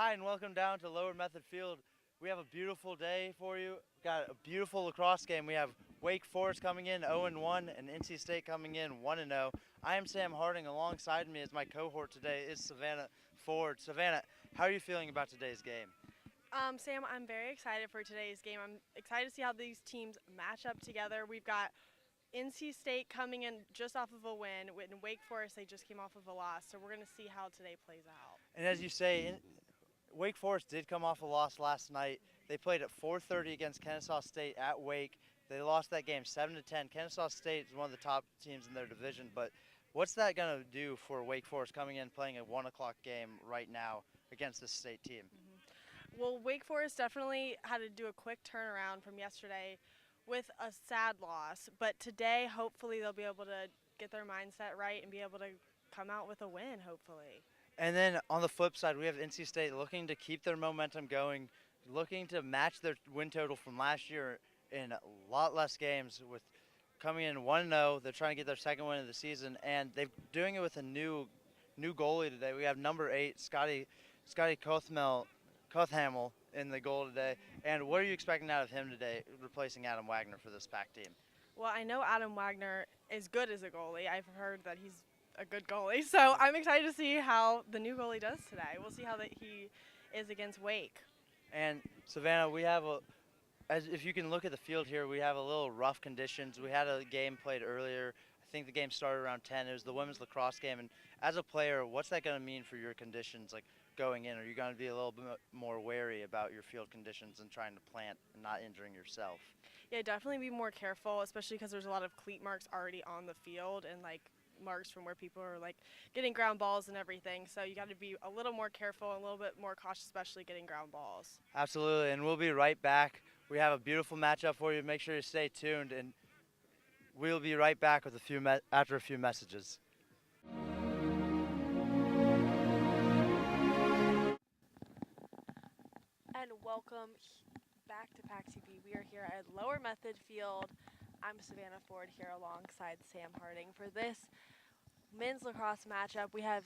Hi, and welcome down to Lower Method Field. We have a beautiful day for you. Got a beautiful lacrosse game. We have Wake Forest coming in 0-1 and NC State coming in 1-0. I am Sam Harding. Alongside me as my cohort today is Savannah Ford. Savannah, how are you feeling about today's game? Sam, I'm very excited for today's game. I'm excited to see how these teams match up together. We've got NC State coming in just off of a win. In Wake Forest, they just came off of a loss. So we're going to see how today plays out. And as you say, Wake Forest did come off a loss last night. They played at 4:30 against Kennesaw State at Wake. They lost that game 7-10. Kennesaw State is one of the top teams in their division, but what's that going to do for Wake Forest coming in playing a 1 o'clock game right now against this state team? Well, Wake Forest definitely had to do a quick turnaround from yesterday with a sad loss. But today, hopefully, they'll be able to get their mindset right and be able to come out with a win, hopefully. And then on the flip side, we have NC State looking to keep their momentum going, looking to match their win total from last year in a lot less games with coming in 1-0. They're trying to get their second win of the season, and they're doing it with a new goalie today. We have number 8, Scotty Kothhamel in the goal today. And what are you expecting out of him today, replacing Adam Wagner for this Pack team? Well, I know Adam Wagner is good as a goalie. I've heard that he's a good goalie. So I'm excited to see how the new goalie does today. We'll see how that he is against Wake. And Savannah, we have as if you can look at the field here, we have a little rough conditions. We had a game played earlier. I think the game started around 10. It was the women's lacrosse game. And as a player, what's that going to mean for your conditions, like going in? Are you going to be a little bit more wary about your field conditions and trying to plant and not injuring yourself? Yeah, definitely be more careful, especially because there's a lot of cleat marks already on the field and like marks from where people are like getting ground balls and everything. So you got to be a little more careful and a little bit more cautious, especially getting ground balls. Absolutely, and we'll be right back. We have a beautiful matchup for you. Make sure you stay tuned, and we'll be right back with after a few messages. And welcome back to PackTV. We are here at Lower Method Field. I'm Savannah Ford here alongside Sam Harding. For this men's lacrosse matchup, we have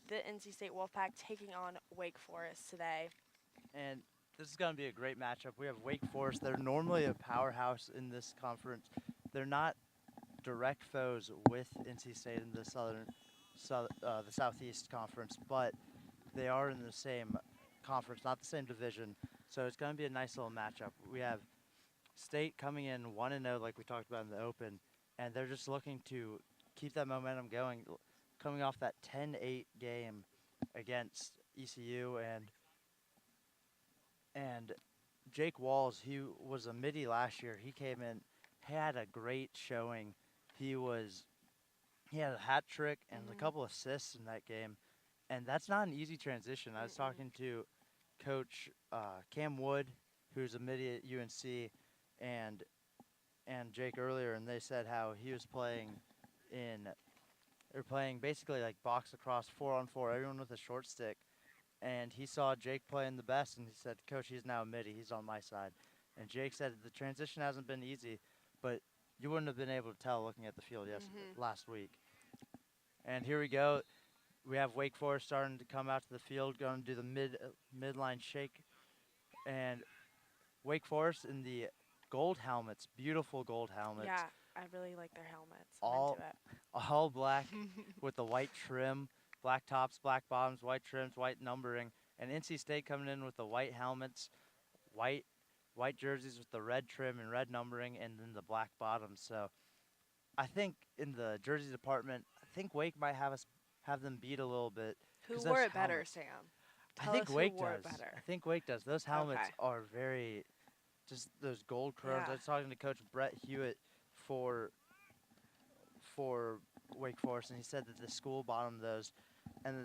the NC State Wolfpack taking on Wake Forest today. And this is going to be a great matchup. We have Wake Forest. They're normally a powerhouse in this conference. They're not direct foes with NC State in the the Southeast Conference, but they are in the same conference, not the same division. So it's going to be a nice little matchup. We have State coming in 1-0, like we talked about in the Open, and they're just looking to keep that momentum going, coming off that 10-8 game against ECU. And Jake Walls, he was a midi last year. He came in, he had a great showing. He had a hat trick and a couple assists in that game, and that's not an easy transition. I was talking to Coach Cam Wood, who's a midi at UNC, and Jake earlier, and they said how he was they're playing basically like box lacrosse, 4-on-4, everyone with a short stick. And he saw Jake playing the best, and he said, Coach, he's now a midi. He's on my side. And Jake said the transition hasn't been easy, but you wouldn't have been able to tell looking at the field last week. And here we go. We have Wake Forest starting to come out to the field, going to do the midline shake. And Wake Forest in the gold helmets, beautiful gold helmets. Yeah, I really like their helmets. I'm into it. All black with the white trim. Black tops, black bottoms, white trims, white numbering, and NC State coming in with the white helmets, white jerseys with the red trim and red numbering, and then the black bottoms. So I think in the jersey department, I think Wake might have them beat a little bit. Who wore it better, Sam? I think Wake wore does. It better. I think Wake does. Those helmets are very, just those gold chromes. I was talking to Coach Brett Hewitt for Wake Forest, and he said that the school bought them those, and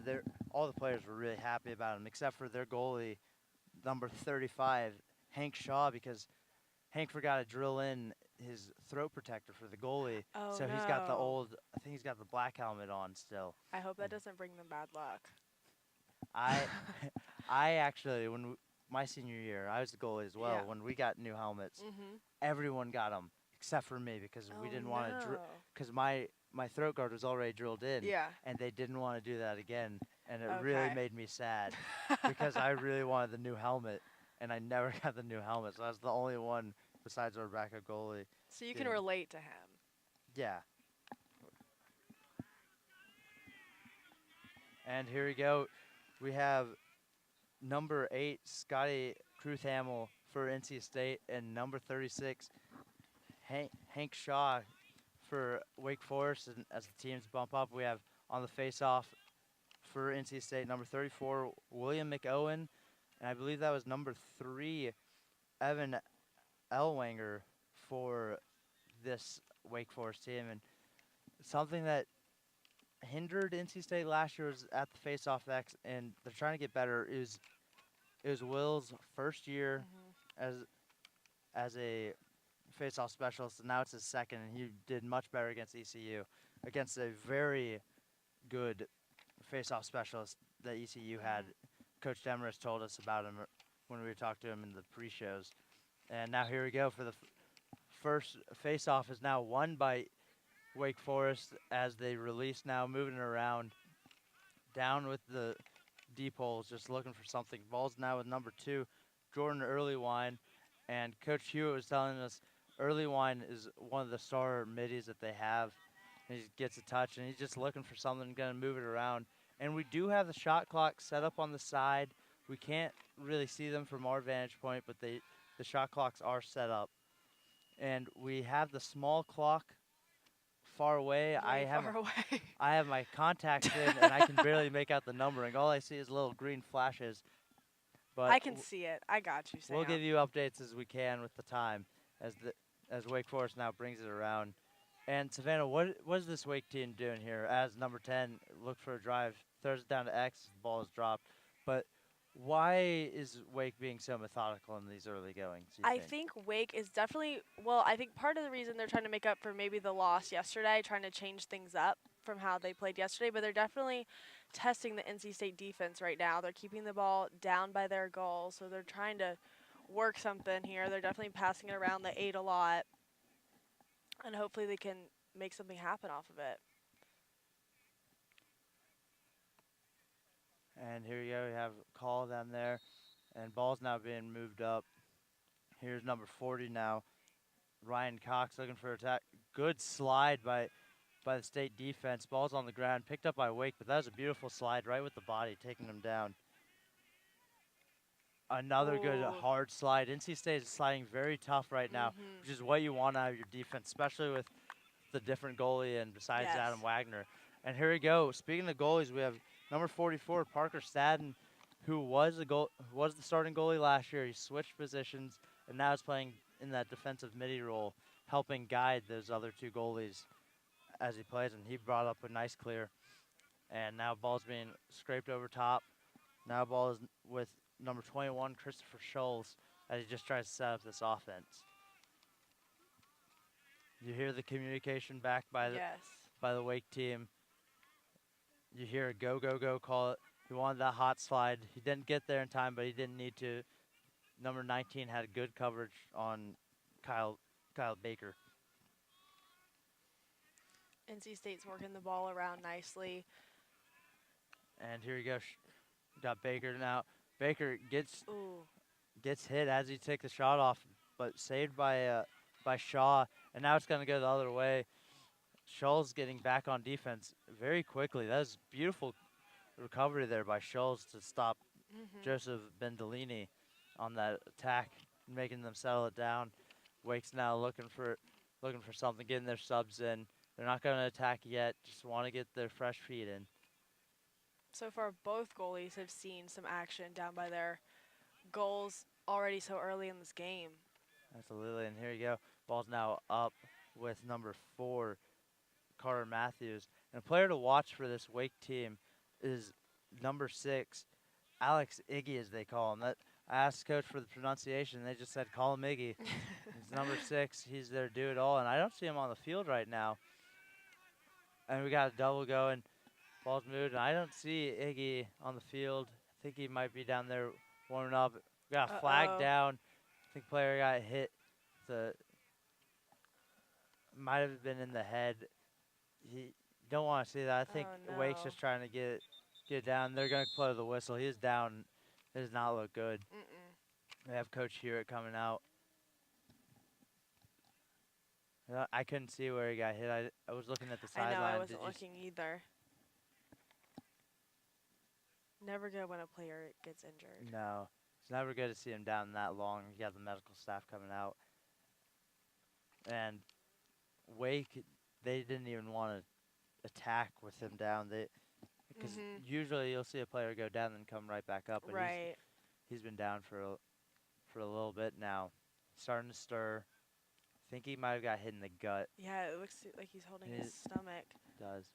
all the players were really happy about them, except for their goalie, number 35, Hank Shaw, because Hank forgot to drill in his throat protector for the goalie. Oh, so he's got I think he's got the black helmet on still. I hope that doesn't bring them bad luck. I actually, my senior year, I was the goalie as well. Yeah. When we got new helmets, everyone got them except for me, because we didn't want to, because my throat guard was already drilled in. Yeah. And they didn't want to do that again. and it really Okay. made me sad because I really wanted the new helmet, and I never got the new helmet. So I was the only one besides our backup goalie. So you can Didn't. relate to him. Yeah. And here we go. We have number 8, Scotty Cruthamel for NC State, and number 36, Hank Shaw for Wake Forest. And as the teams bump up, we have on the face-off for NC State, number 34, William McOwen, and I believe that was number 3, Evan Elwanger for this Wake Forest team. And something that hindered NC State last year was at the face-off X, and they're trying to get better. It was Will's first year as a face-off specialist, and now it's his second, and he did much better against ECU, against a very good face-off specialist that ECU had. Coach Demarest told us about him when we talked to him in the pre-shows. And now here we go for the first face-off is now won by Wake Forest as they release now, moving around down with the deep holes, just looking for something. Ball's now with number 2, Jordan Earlywine. And Coach Hewitt was telling us Earlywine is one of the star middies that they have. And he gets a touch, and he's just looking for something, going to move it around. And we do have the shot clock set up on the side. We can't really see them from our vantage point, but the shot clocks are set up. And we have the small clock far away. Far away. I have my contacts in, and I can barely make out the numbering. All I see is little green flashes. But I can see it. I got you, Sam. we'll give you updates as we can with the time as Wake Forest now brings it around. And Savannah, what is this Wake team doing here? As number 10 looked for a drive, throws it down to X, the ball is dropped. But why is Wake being so methodical in these early goings? I think Wake is definitely, well, I think part of the reason they're trying to make up for maybe the loss yesterday, trying to change things up from how they played yesterday, but they're definitely testing the NC State defense right now. They're keeping the ball down by their goal, so they're trying to work something here. They're definitely passing it around the 8 a lot, and hopefully they can make something happen off of it. And here you go, we have a call down there, and ball's now being moved up. Here's number 40 now, Ryan Cox looking for attack. Good slide by the state defense. Ball's on the ground, picked up by Wake, but that was a beautiful slide right with the body, taking him down. Another good hard slide. NC State is sliding very tough right now, which is what you want out of your defense, especially with the different goalie and besides Adam Wagner. And here we go. Speaking of goalies, we have number 44, Parker Stadden, who was the starting goalie last year. He switched positions and now is playing in that defensive midi role, helping guide those other 2 goalies as he plays. And he brought up a nice clear. And now ball's being scraped over top. Now ball is with number 21, Christopher Scholes, as he just tries to set up this offense. You hear the communication back by the Wake team. You hear a go, go, go call it. He wanted that hot slide. He didn't get there in time, but he didn't need to. Number 19 had good coverage on Kyle Baker. NC State's working the ball around nicely. And here you go. Got Baker now. Baker gets hit as he takes the shot off, but saved by Shaw. And now it's going to go the other way. Scholes getting back on defense very quickly. That was beautiful recovery there by Scholes to stop Joseph Bendolini on that attack, making them settle it down. Wake's now looking for something, getting their subs in. They're not going to attack yet, just want to get their fresh feet in. So far, both goalies have seen some action down by their goals already so early in this game. Absolutely, and here you go. Ball's now up with number 4, Carter Matthews. And a player to watch for this Wake team is number 6, Alex Iggy, as they call him. I asked Coach for the pronunciation, and they just said, call him Iggy. He's number 6. He's their do-it-all, and I don't see him on the field right now. And we got a double going. Ball's moved, and I don't see Iggy on the field. I think he might be down there warming up. We got a flag down. I think player got hit. Might have been in the head. He don't want to see that. I think Wake's just trying to get get down. They're going to blow the whistle. He is down. It does not look good. They have Coach Hewitt coming out. I couldn't see where he got hit. I was looking at the I sideline. know, I wasn't looking either. Never good when a player gets injured. No. It's never good to see him down that long. You got the medical staff coming out. And Wake, they didn't even want to attack with him down. Because usually you'll see a player go down and come right back up. But Right. he's been down for a little bit now. Starting to stir. I think he might have got hit in the gut. Yeah, it looks like he's holding his stomach. Does.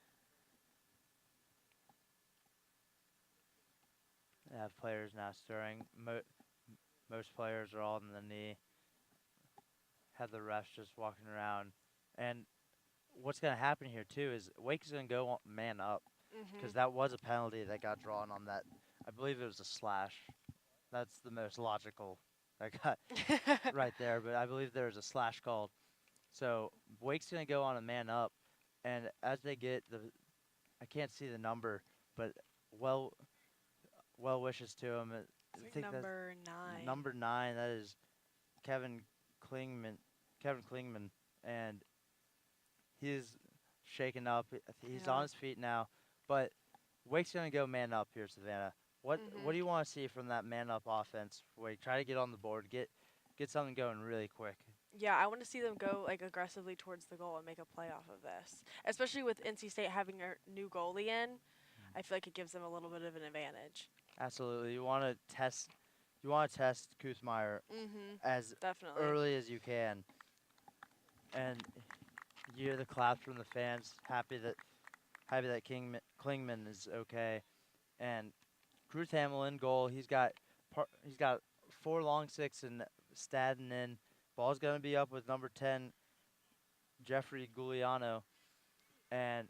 They have players now stirring. Most players are all in the knee. Have the refs just walking around. And what's going to happen here, too, is Wake's going to go man up. Because that was a penalty that got drawn on that. I believe it was a slash. That's the most logical that got right there. But I believe there was a slash called. So Wake's going to go on a man up. And as they get I can't see the number, but well wishes to him. It's like number 9. Number 9, that is Kevin Klingman, and he's shaken up. He's on his feet now, but Wake's going to go man up here, Savannah. What do you want to see from that man up offense? Wake, try to get on the board, get something going really quick. Yeah, I want to see them go like aggressively towards the goal and make a play off of this, especially with NC State having a new goalie in. I feel like it gives them a little bit of an advantage. Absolutely, you want to test Kuthmeyer as definitely early as you can, and you hear the claps from the fans, happy that Klingman is okay, and Cruz Hamill in goal. He's got 4 long six and Stadden in. Ball's going to be up with number 10, Jeffrey Giuliano. And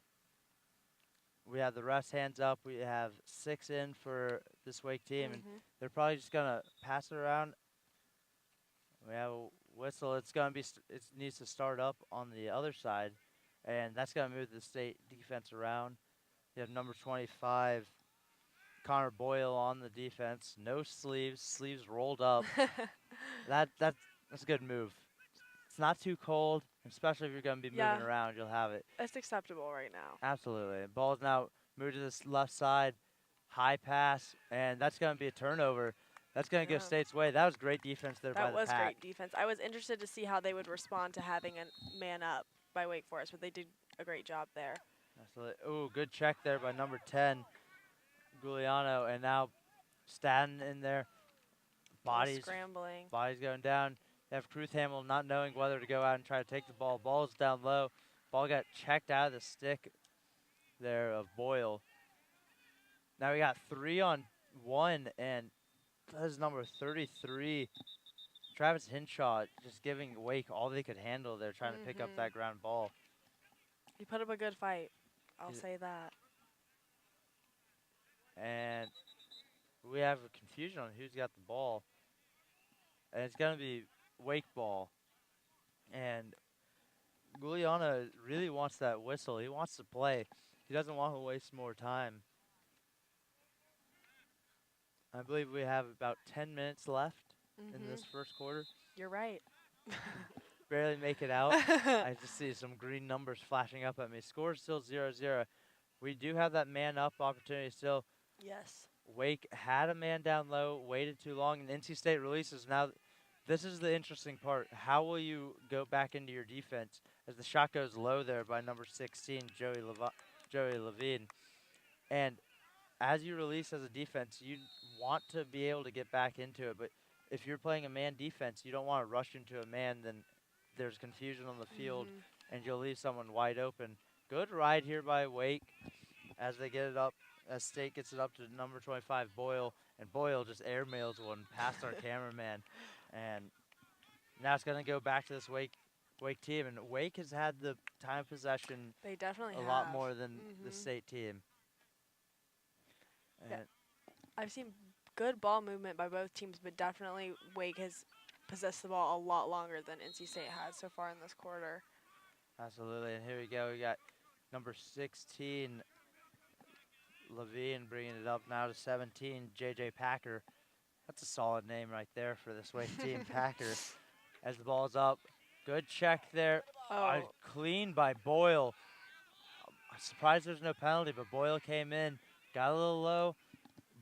we have the refs hands up. We have 6 in for this Wake team. And they're probably just going to pass it around. We have a whistle. It needs to start up on the other side. And that's going to move the State defense around. You have number 25, Connor Boyle on the defense. No sleeves rolled up. That's a good move. It's not too cold, especially if you're going to be moving around. You'll have it. That's acceptable right now. Absolutely. Ball's now moved to this left side. High pass, and that's going to be a turnover. That's going to go State's way. That was great defense there by the Pack. That was great defense. I was interested to see how they would respond to having a man up by Wake Forest, but they did a great job there. Absolutely. Ooh, good check there by number 10, Giuliano, and now Stadden in there. Scrambling. Bodies going down. You have Cruz Hamill not knowing whether to go out and try to take the ball. Ball's down low. Ball got checked out of the stick there of Boyle. Now we got 3-on-1, and that is number 33, Travis Hinshaw, just giving Wake all they could handle there, trying to pick up that ground ball. He put up a good fight. I'll say that. And we have a confusion on who's got the ball. And it's going to be Wake ball. And Giuliano really wants that whistle. He wants to play. He doesn't want to waste more time. I believe we have about 10 minutes left in this first quarter. You're right. Barely make it out. I just see some green numbers flashing up at me. Score still 0-0. We do have that man up opportunity still. Yes. Wake had a man down low, waited too long, and NC State releases. Now, this is the interesting part. How will you go back into your defense as the shot goes low there by number 16, Joey Levine? And as you release as a defense, you want to be able to get back into it. But if you're playing a man defense, you don't want to rush into a man. Then there's confusion on the field, and you'll leave someone wide open. Good ride here by Wake as they get it up. As State gets it up to number 25, Boyle, and Boyle just airmails one past our cameraman. And now it's going to go back to this Wake team. And Wake has had the time of possession they definitely a lot more than the State team. And I've seen good ball movement by both teams, but definitely Wake has possessed the ball a lot longer than NC State has so far in this quarter. Absolutely. And here we go. We got number 16, Levine bringing it up now to 17, J.J. Packer. That's a solid name right there for this Wake team, Packer. As the ball's up, good check there. Oh, Clean by Boyle. I'm surprised there's no penalty, but Boyle came in, got a little low,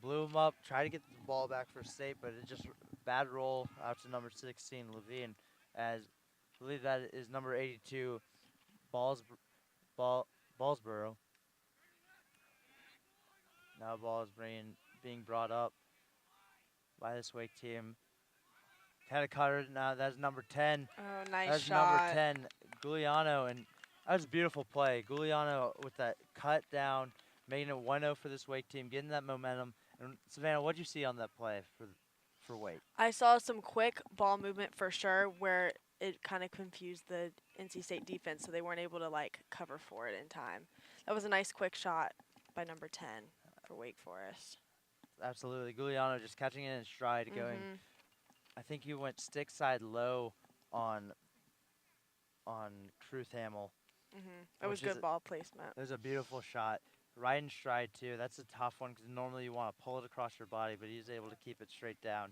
blew him up, tried to get the ball back for state, but it just bad roll out to number 16, Levine, as I believe that is number 82, Balls, Ballsboro. Now ball is being brought up by this Wake team. Had a cutter now. That's number 10. oh, nice That's shot. number 10, Giuliano, and that was a beautiful play. Giuliano with that cut down, making it 1-0 for this Wake team, getting that momentum. And Savannah, what did you see on that play for Wake? I saw some quick ball movement for sure where it kind of confused the NC State defense, so they weren't able to like cover for it in time. That was a nice quick shot by number 10 for Wake Forest. Absolutely, Giuliano just catching it in stride, going. I think he went stick side low on Truth Hamill. It was good ball placement. It was a beautiful shot. Right in stride, too. That's a tough one because normally you want to pull it across your body, but he's able to keep it straight down,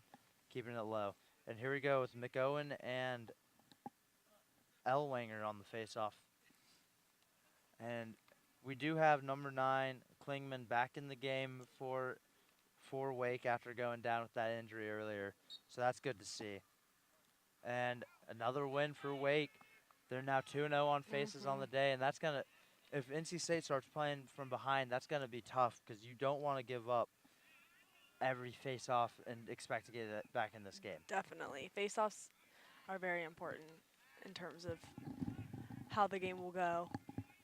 keeping it low. And here we go with McOwen and Elwanger on the faceoff. And we do have number 9, Klingman, back in the game for Wake after going down with that injury earlier. So that's good to see. And another win for Wake. They're now 2-0 on faces on the day, and that's going to, if NC State starts playing from behind, that's going to be tough because you don't want to give up every face-off and expect to get it back in this game. Definitely. Face-offs are very important in terms of how the game will go.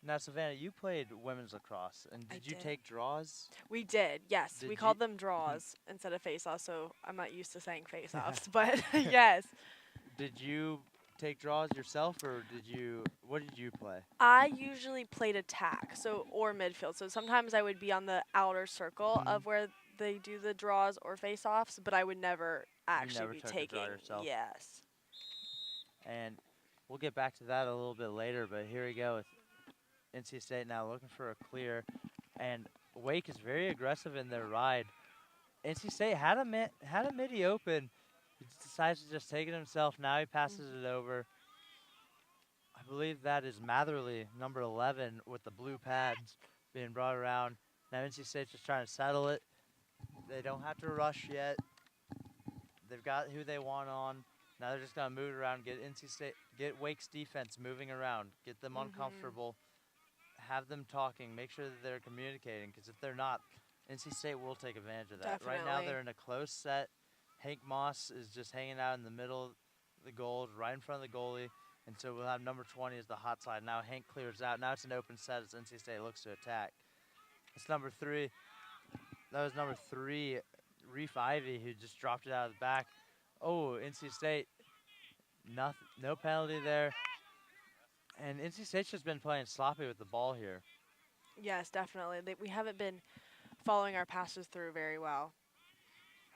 Now, Savannah, you played women's lacrosse, and did you take draws? We did, yes. We called them draws instead of face-offs, so I'm not used to saying face-offs, but yes. Did you take draws yourself, or what did you play? I usually played attack, or midfield. So sometimes I would be on the outer circle of where they do the draws or face-offs, but I would never actually be taking. Yourself. Yes. And we'll get back to that a little bit later, but here we go with NC State now looking for a clear, and Wake is very aggressive in their ride. NC State had a midi open. He decides to just take it himself. Now he passes it over. I believe that is Matherly, number 11, with the blue pads being brought around. Now NC State's just trying to settle it. They don't have to rush yet. They've got who they want on. Now they're just gonna move it around, get Wake's defense moving around, get them uncomfortable, have them talking, make sure that they're communicating, because if they're not, NC State will take advantage of that. Definitely. Right now they're in a close set. Hank Moss is just hanging out in the middle of the goal, right in front of the goalie, and so we'll have number 20 as the hot side. Now Hank clears out. Now it's an open set as NC State looks to attack. It's number 3. That was number 3, Reef Ivy, who just dropped it out of the back. Oh, NC State, no penalty there. And NC State's just been playing sloppy with the ball here. Yes, definitely. We haven't been following our passes through very well.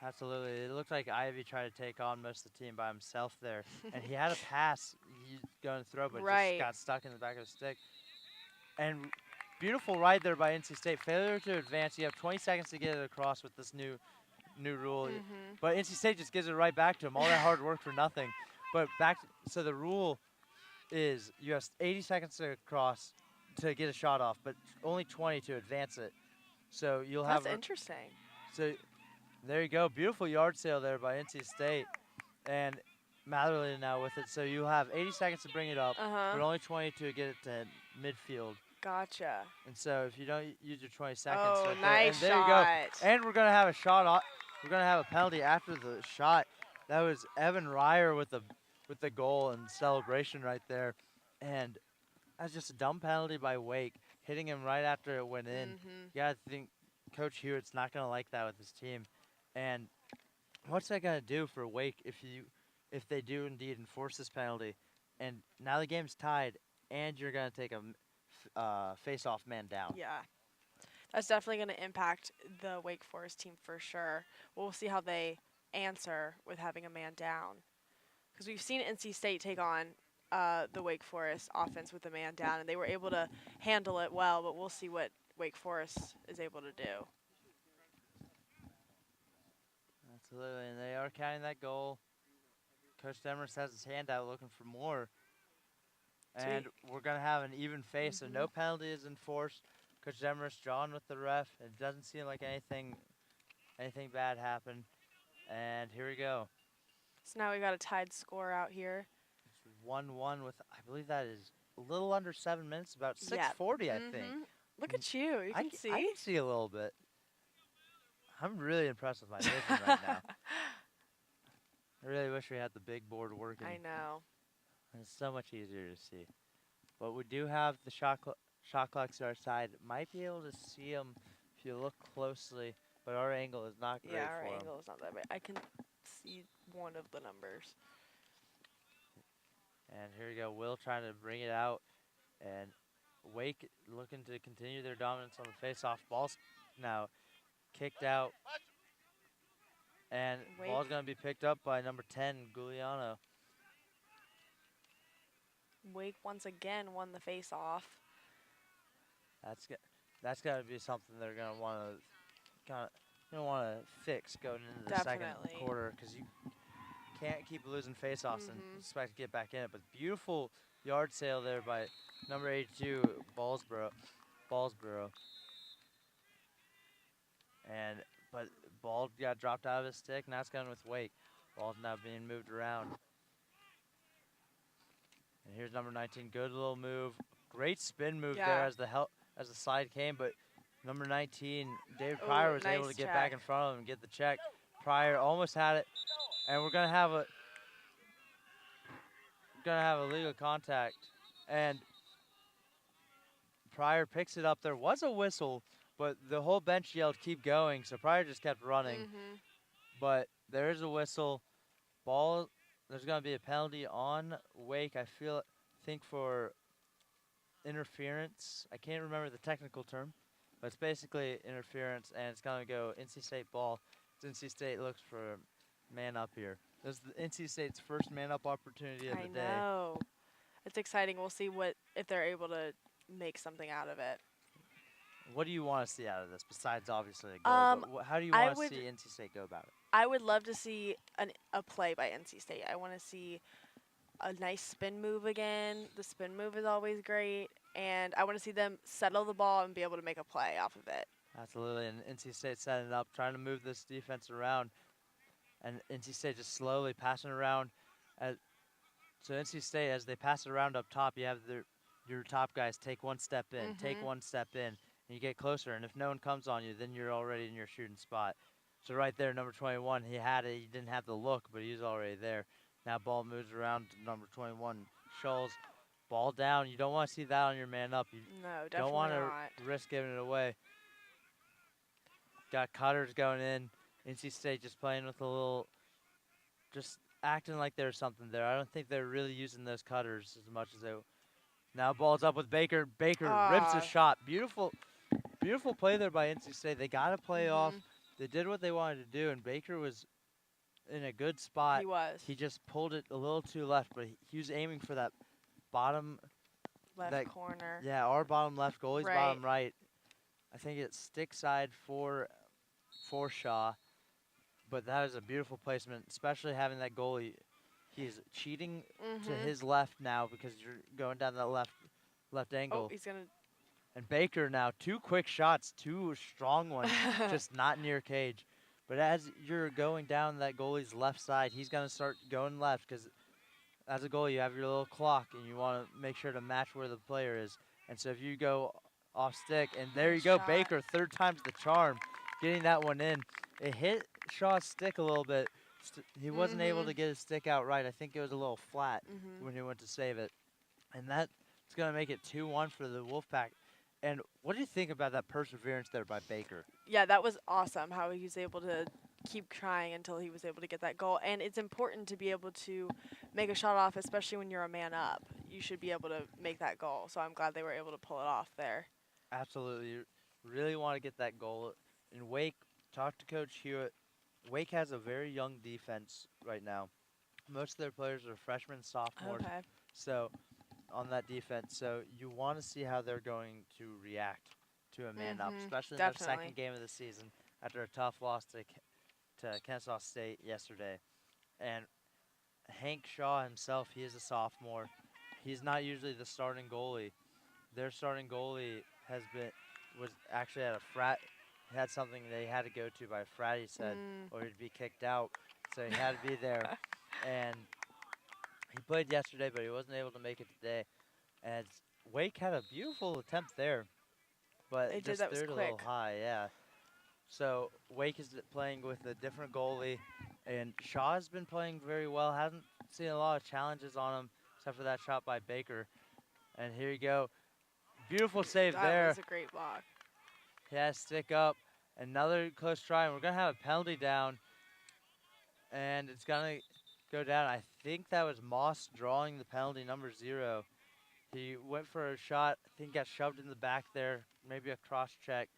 Absolutely. It looked like Ivy tried to take on most of the team by himself there. And he had a pass he's going to throw, but just got stuck in the back of the stick. And beautiful ride there by NC State. Failure to advance. You have 20 seconds to get it across with this new rule. But NC State just gives it right back to him. All that hard work for nothing. But so the rule is you have 80 seconds to cross to get a shot off, but only 20 to advance it. So you'll have. That's interesting. So there you go. Beautiful yard sale there by NC State. And Matherly now with it. So you'll have 80 seconds to bring it up, but only 20 to get it to midfield. Gotcha. And so if you don't use your 20 seconds. Oh, right nice there, shot. There you go. And we're going to have a shot off. We're going to have a penalty after the shot. That was Evan Ryer with the goal and celebration right there. And that's just a dumb penalty by Wake, hitting him right after it went in. You got to think Coach Hewitt's not going to like that with his team. And what's that going to do for Wake if they do indeed enforce this penalty? And now the game's tied, and you're going to take a face-off man down. Yeah. That's definitely going to impact the Wake Forest team for sure. We'll see how they answer with having a man down. Because we've seen NC State take on the Wake Forest offense with a man down, and they were able to handle it well, but we'll see what Wake Forest is able to do. Absolutely, and they are counting that goal. Coach Demers has his hand out looking for more. And we're going to have an even face, so no penalty is enforced. Coach Demers drawn with the ref. It doesn't seem like anything bad happened. And here we go. So now we got a tied score out here. It's 1-1 with, I believe that is a little under 7 minutes, about 6:40, I think. Look at you. You can see. I can see a little bit. I'm really impressed with my vision right now. I really wish we had the big board working. I know. It's so much easier to see. But we do have the shot clocks on our side. Might be able to see them if you look closely, but our angle is not great Yeah, our for angle is not that bad. I can see one of the numbers. And here we go. Will trying to bring it out. And Wake looking to continue their dominance on the face-off. Ball's now kicked out. And ball's going to be picked up by number 10, Giuliano. Wake once again won the face-off. That's got to be something they're going to want to fix going into the second quarter, because you can't keep losing face-offs and expect to get back in it. But beautiful yard sale there by number 82, Ballsboro. But ball got dropped out of his stick. Now it's going with Wake. Ball's now being moved around. And here's number 19. Good little move. Great spin move there as the slide came. But number 19, David Pryor, was able to get back in front of him and get the check. Pryor almost had it. And we're gonna have a legal contact. And Pryor picks it up. There was a whistle, but the whole bench yelled, "Keep going." So Pryor just kept running. But there is a whistle. Ball. There's going to be a penalty on Wake, I think for interference. I can't remember the technical term, but it's basically interference, and it's going to go NC State ball. NC State looks for man up here. This is NC State's first man up opportunity of the day. I know. It's exciting. We'll see if they're able to make something out of it. What do you want to see out of this, besides obviously a goal? But how do you want to see NC State go about it? I would love to see a play by NC State. I want to see a nice spin move again. The spin move is always great. And I want to see them settle the ball and be able to make a play off of it. Absolutely. And NC State setting it up, trying to move this defense around. And NC State just slowly passing around. So NC State, as they pass it around up top, you have your top guys take one step in, take one step in, and you get closer. And if no one comes on you, then you're already in your shooting spot. So right there, number 21, he had it. He didn't have the look, but he was already there. Now ball moves around to number 21, Scholes. Ball down. You don't want to see that on your man up. You don't want to risk giving it away. Got cutters going in. NC State just playing with a little, just acting like there's something there. I don't think they're really using those cutters as much as they. Now ball's up with Baker. Baker rips a shot. Beautiful play there by NC State. They got to play off. They did what they wanted to do, and Baker was in a good spot. He was. He just pulled it a little too left, but he was aiming for that bottom left corner. Yeah, our bottom left, goalie's bottom right. I think it's stick side for Shaw, but that is a beautiful placement, especially having that goalie. He's cheating to his left now because you're going down that left angle. Oh, he's gonna. And Baker now, 2 quick shots, 2 strong ones, just not near cage. But as you're going down that goalie's left side, he's going to start going left because as a goalie, you have your little clock, and you want to make sure to match where the player is. And so if you go off stick, and there you go, Baker, 3rd time's the charm, getting that one in. It hit Shaw's stick a little bit. He wasn't able to get his stick out right. I think it was a little flat when he went to save it. And that's going to make it 2-1 for the Wolfpack. And what do you think about that perseverance there by Baker? Yeah, that was awesome, how he was able to keep trying until he was able to get that goal. And it's important to be able to make a shot off, especially when you're a man up. You should be able to make that goal. So I'm glad they were able to pull it off there. Absolutely. You really want to get that goal. And Wake, talk to Coach Hewitt. Wake has a very young defense right now. Most of their players are freshmen, sophomores. So on that defense. So you want to see how they're going to react to a man up, especially in their Definitely. second game of the season after a tough loss to Kennesaw State yesterday. And Hank Shaw himself, he is a sophomore. He's not usually the starting goalie. Their starting goalie was actually at a frat, had something they had to go to by a frat, he said, Mm. or he'd be kicked out. So he had to be there. And he played yesterday, but he wasn't able to make it today. And Wake had a beautiful attempt there, They but did. just That was threw it a little quick. high, yeah. So Wake is playing with a different goalie, and Shaw's been playing very well. Hasn't seen a lot of challenges on him, except for that shot by Baker. And here you go. Beautiful save That there. was a great block. He has to stick up. Another close try, and we're going to have a penalty down, and it's going to go down. I think that was Moss drawing the penalty, number 0. He went for a shot. I think got shoved in the back there, maybe a cross check.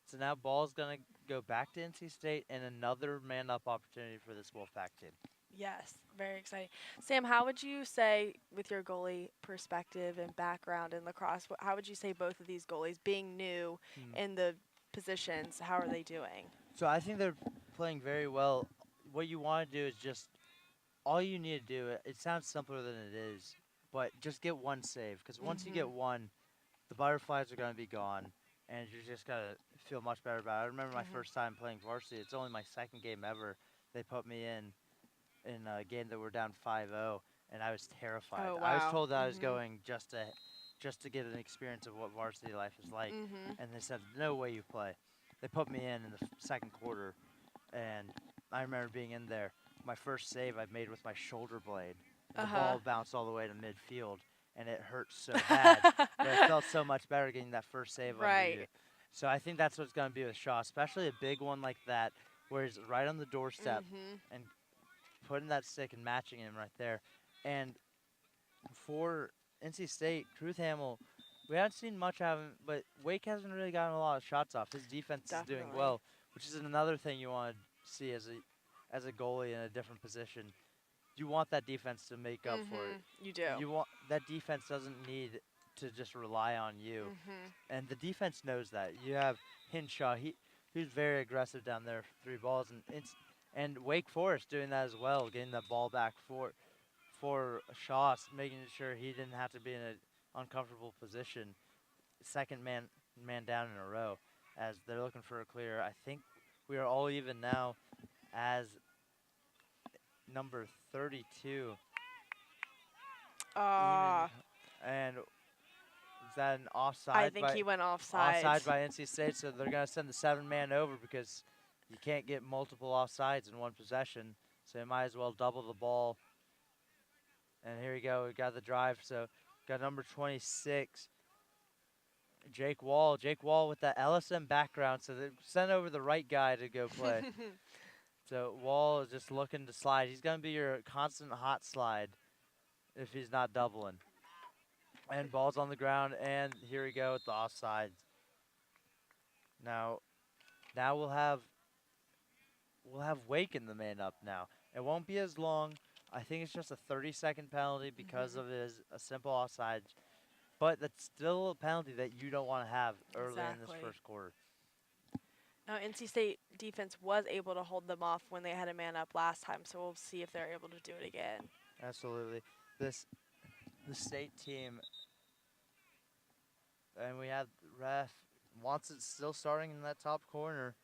So now ball's going to go back to NC State and another man-up opportunity for this Wolfpack team. Yes, very exciting. Sam, how would you say, with your goalie perspective and background in lacrosse, how would you say both of these goalies, being new in the positions, how are they doing? So I think they're playing very well. What you want to do is just, all you need to do, it sounds simpler than it is, but just get one save. Because once you get one, the butterflies are going to be gone, and you're just going to feel much better about it. I remember my first time playing varsity. It's only my second game ever. They put me in a game that we're down 5-0, and I was terrified. Oh, I was wow. told that I was going just to get an experience of what varsity life is like, and they said, no way you play. They put me in the second quarter, and I remember being in there. My first save I made with my shoulder blade. And the ball bounced all the way to midfield, and it hurt so bad. But it felt so much better getting that first save under you. Right. So I think that's what's going to be with Shaw, especially a big one like that, where he's right on the doorstep and putting that stick and matching him right there. And for NC State, Truth Hamill, we haven't seen much of him, but Wake hasn't really gotten a lot of shots off. His defense is doing Definitely. well, which is another thing you want to see as a goalie in a different position. You want that defense to make up for it. You do. You want that defense doesn't need to just rely on you, and the defense knows that. You have Hinshaw. He's very aggressive down there, 3 balls, and Wake Forest doing that as well, getting that ball back for Shaw, making sure he didn't have to be in an uncomfortable position. Second man down in a row as they're looking for a clear. I think we are all even now as number 32. And is that an offside? I think he went offside. Offside by NC State, so they're going to send the 7-man over because you can't get multiple offsides in one possession, so you might as well double the ball. And here we go. We got the drive, so got number 26, Jake Wall. Jake Wall with that LSM background, so they sent over the right guy to go play. So Wall is just looking to slide. He's going to be your constant hot slide if he's not doubling. And ball's on the ground, and here we go with the offsides. Now we'll have Wake in the man up now. It won't be as long. I think it's just a 30-second penalty because of a simple offside. But that's still a penalty that you don't want to have early in this first quarter. Now, NC State defense was able to hold them off when they had a man up last time, so we'll see if they're able to do it again. Absolutely. The state team, and we have ref wants it still starting in that top corner,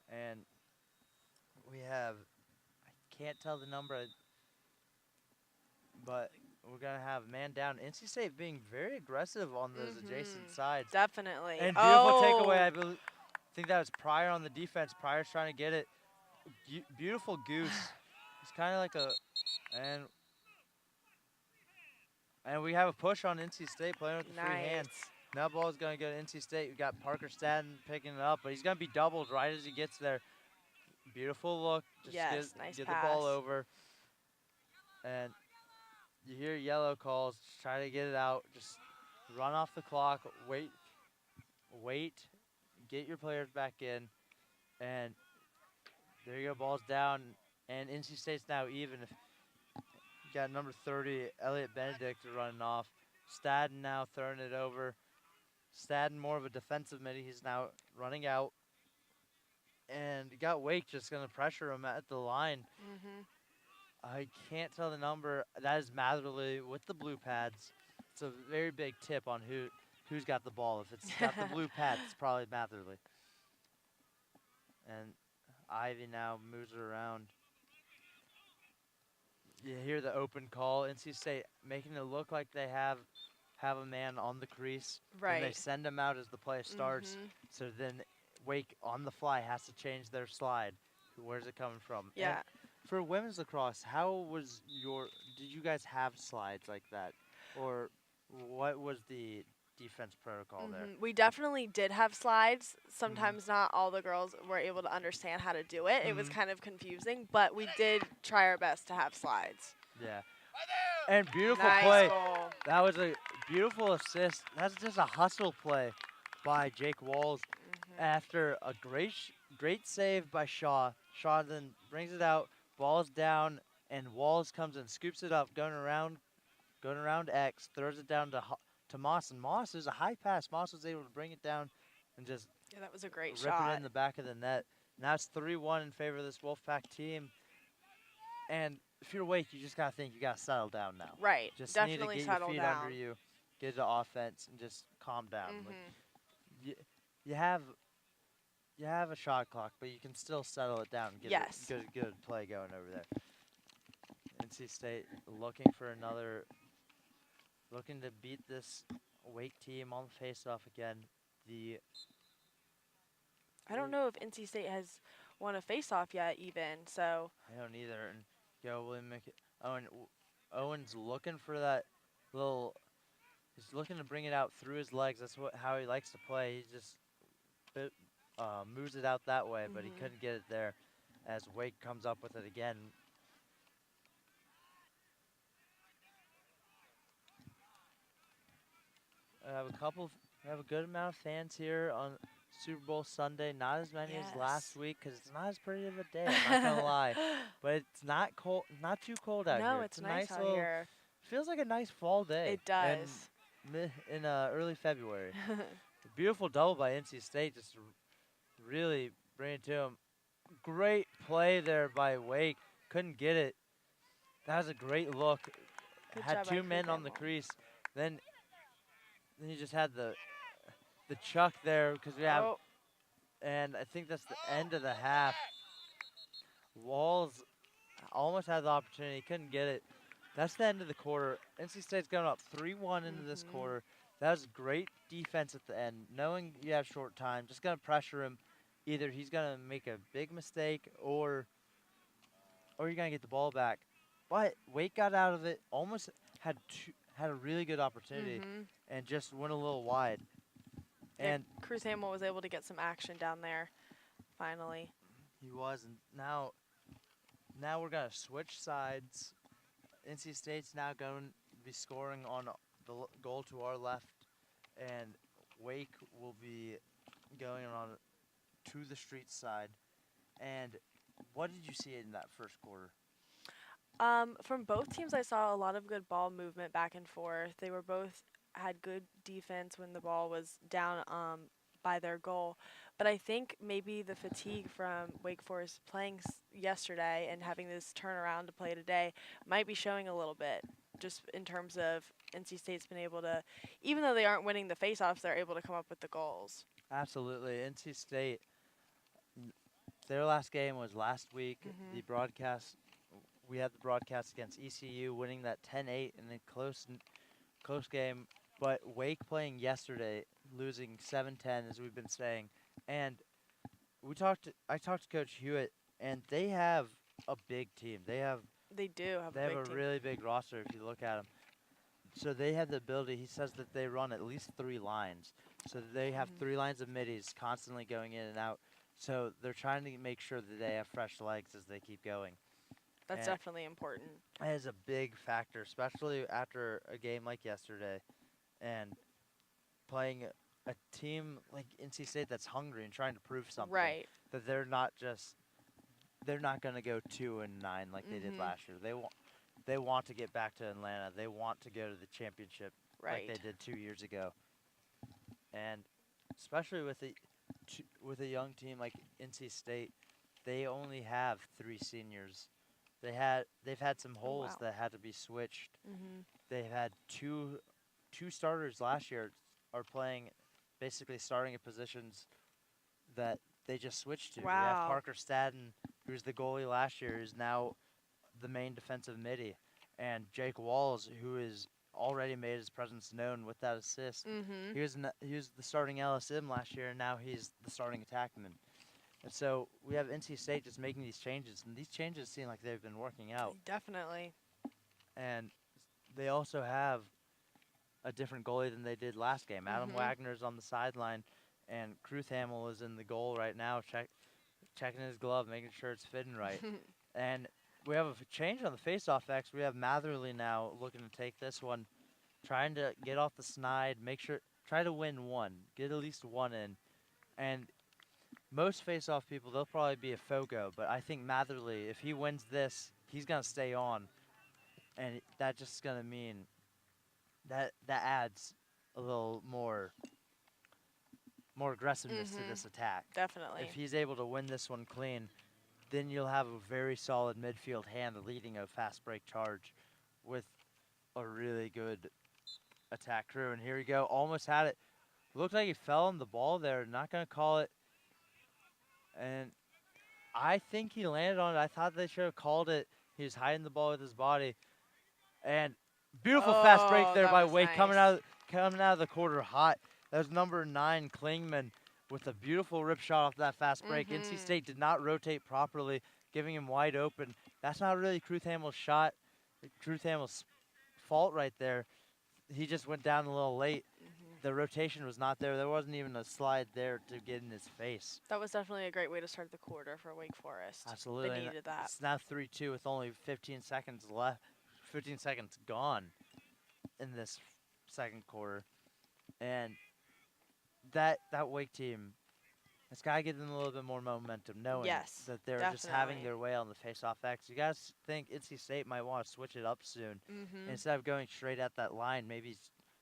and we have, I can't tell the number, but we're going to have man down. NC State being very aggressive on those adjacent sides. Definitely. And beautiful takeaway, I think that was Pryor on the defense. Pryor's trying to get it. Beautiful goose. It's kind of like and we have a push on NC State playing with the free hand. Now ball is going to go to NC State. We've got Parker Staten picking it up, but he's going to be doubled right as he gets there. Beautiful look. Just nice get pass. the ball over. And you hear yellow calls. Just try to get it out. Just run off the clock. Wait. Get your players back in. And there you go. Ball's down. And NC State's now even. You got number 30, Elliot Benedict, running off. Staden now throwing it over. Staden more of a defensive mid. He's now running out. And you got Wake just going to pressure him at the line. Mhm. I can't tell the number. That is Matherly with the blue pads. It's a very big tip on who's got the ball. If it's got the blue pads, it's probably Matherly. And Ivy now moves it around. You hear the open call. NC State making it look like they have a man on the crease. Then they Right. send him out as the play starts. Mhm. So then Wake on the fly has to change their slide. Where's it coming from? And Yeah. for women's lacrosse, did you guys have slides like that? Or what was the defense protocol there? We definitely did have slides. Mm-hmm. Sometimes not all the girls were able to understand how to do it. It was Mhm. kind of confusing, but we did try our best to have slides. Yeah. And beautiful Nice play. goal. That was a beautiful assist. That's just a hustle play by Jake Walls after a great save by Shaw. Shaw then brings it out, ball's down, and Walls comes and scoops it up, going around X, throws it down to Moss, and Moss is a high pass. Moss was able to bring it down and just Yeah, that was a great rip shot. it in the back of the net. Now it's 3-1 in favor of this Wolfpack team. And if you're Wake, you just gotta think you gotta settle down now. Right. Just Definitely need to get settle your feet down. under you, get to offense, and just calm down. Like, Mhm. you have a shot clock, but you can still settle it down and get Yes. a good play going over there. NC State looking to beat this Wake team on the faceoff again. I don't know if NC State has won a face-off yet, even. So. I don't either. And William Owen's looking for that little. He's looking to bring it out through his legs. That's how he likes to play. He just moves it out that way, but he couldn't get it there. As Wake comes up with it again. I have a good amount of fans here on Super Bowl Sunday. Not as many as last week because it's not as pretty of a day. I'm not gonna lie, but it's not cold, not too cold out here. No, it's a nice out little, here. Feels like a nice fall day. It does. In early February. A beautiful double by NC State, just really bring it to him. Great play there by Wake. Couldn't get it. That was a great look. Good Had job by two men on the Cruz crease. Then you just had the chuck there because we have, and I think that's the end of the half. Walls almost had the opportunity, couldn't get it. That's the end of the quarter. NC State's going up 3-1 into this quarter. That was great defense at the end. Knowing you have short time, just going to pressure him. Either he's going to make a big mistake or you're going to get the ball back. But Wake got out of it, almost had a really good opportunity and just went a little wide. And Cruz Hamill was able to get some action down there, finally. He was, and now we're going to switch sides. NC State's now going to be scoring on the goal to our left, and Wake will be going on to the street side. And what did you see in that first quarter? From both teams, I saw a lot of good ball movement back and forth. They were both had good defense when the ball was down by their goal. But I think maybe the fatigue from Wake Forest playing yesterday and having this turnaround to play today might be showing a little bit, just in terms of NC State's been able to, even though they aren't winning the faceoffs, they're able to come up with the goals. Absolutely. NC State, their last game was last week. The broadcast, we had the broadcast against ECU, winning that 10-8 in a close game. But Wake playing yesterday, losing 7-10, as we've been saying. And I talked to Coach Hewitt, and they have a big team. They do have a team. really big roster if you look at them. So they have the ability. He says that they run at least 3 lines. So they have 3 lines of middies constantly going in and out. So they're trying to make sure that they have fresh legs as they keep going. That's definitely important. That is a big factor, especially after a game like yesterday and playing a team like NC State that's hungry and trying to prove something. Right. That they're not going to go 2-9 like they did last year. They want to get back to Atlanta. They want to go to the championship like they did 2 years ago. And especially with a young team like NC State, they only have 3 seniors. They've had some Oh holes wow. that had to be switched. Mhm. They've had two starters last year are playing, basically starting at positions that they just switched to. We have Wow. Parker Stadden, who's the goalie last year, is now the main defensive midi, and Jake Walls, who is already made his presence known with that assist. Mhm. He was the starting LSM last year, and now he's the starting attackman. And so we have NC State just making these changes, and these changes seem like they've been working out. Definitely. And they also have a different goalie than they did last game. Adam Mhm. Wagner's on the sideline, and Hamill is in the goal right now, checking his glove, making sure it's fitting right. And we have a change on the face-off X. We have Matherly now looking to take this one, trying to get off the snide, try to win one, get at least one in. And most face-off people, they'll probably be a Fogo, but I think Matherly, if he wins this, he's going to stay on. And that just is going to mean that adds a little more aggressiveness to Mhm. this attack. Definitely. If he's able to win this one clean, then you'll have a very solid midfield hand leading a fast break charge with a really good attack crew. And here we go, almost had it. Looked like he fell on the ball there. Not going to call it. And I think he landed on it. I thought they should have called it. He was hiding the ball with his body. And beautiful fast break Oh, there that by was Wake, nice. coming out of the quarter hot. That was number 9 Klingman with a beautiful rip shot off that fast break. NC Mhm. State did not rotate properly, giving him wide open. That's not really Hamill's shot. Hamill's fault right there. He just went down a little late. Mhm. The rotation was not there. There wasn't even a slide there to get in his face. That was definitely a great way to start the quarter for Wake Forest. Absolutely. They And needed that. it's now 3-2 with only 15 seconds left. 15 seconds gone in this second quarter. And that Wake team, it's got to give them a little bit more momentum, knowing Yes, that they're just having definitely. their way on the face-off X. You guys think NC State might want to switch it up soon. Mhm. Instead of going straight at that line, maybe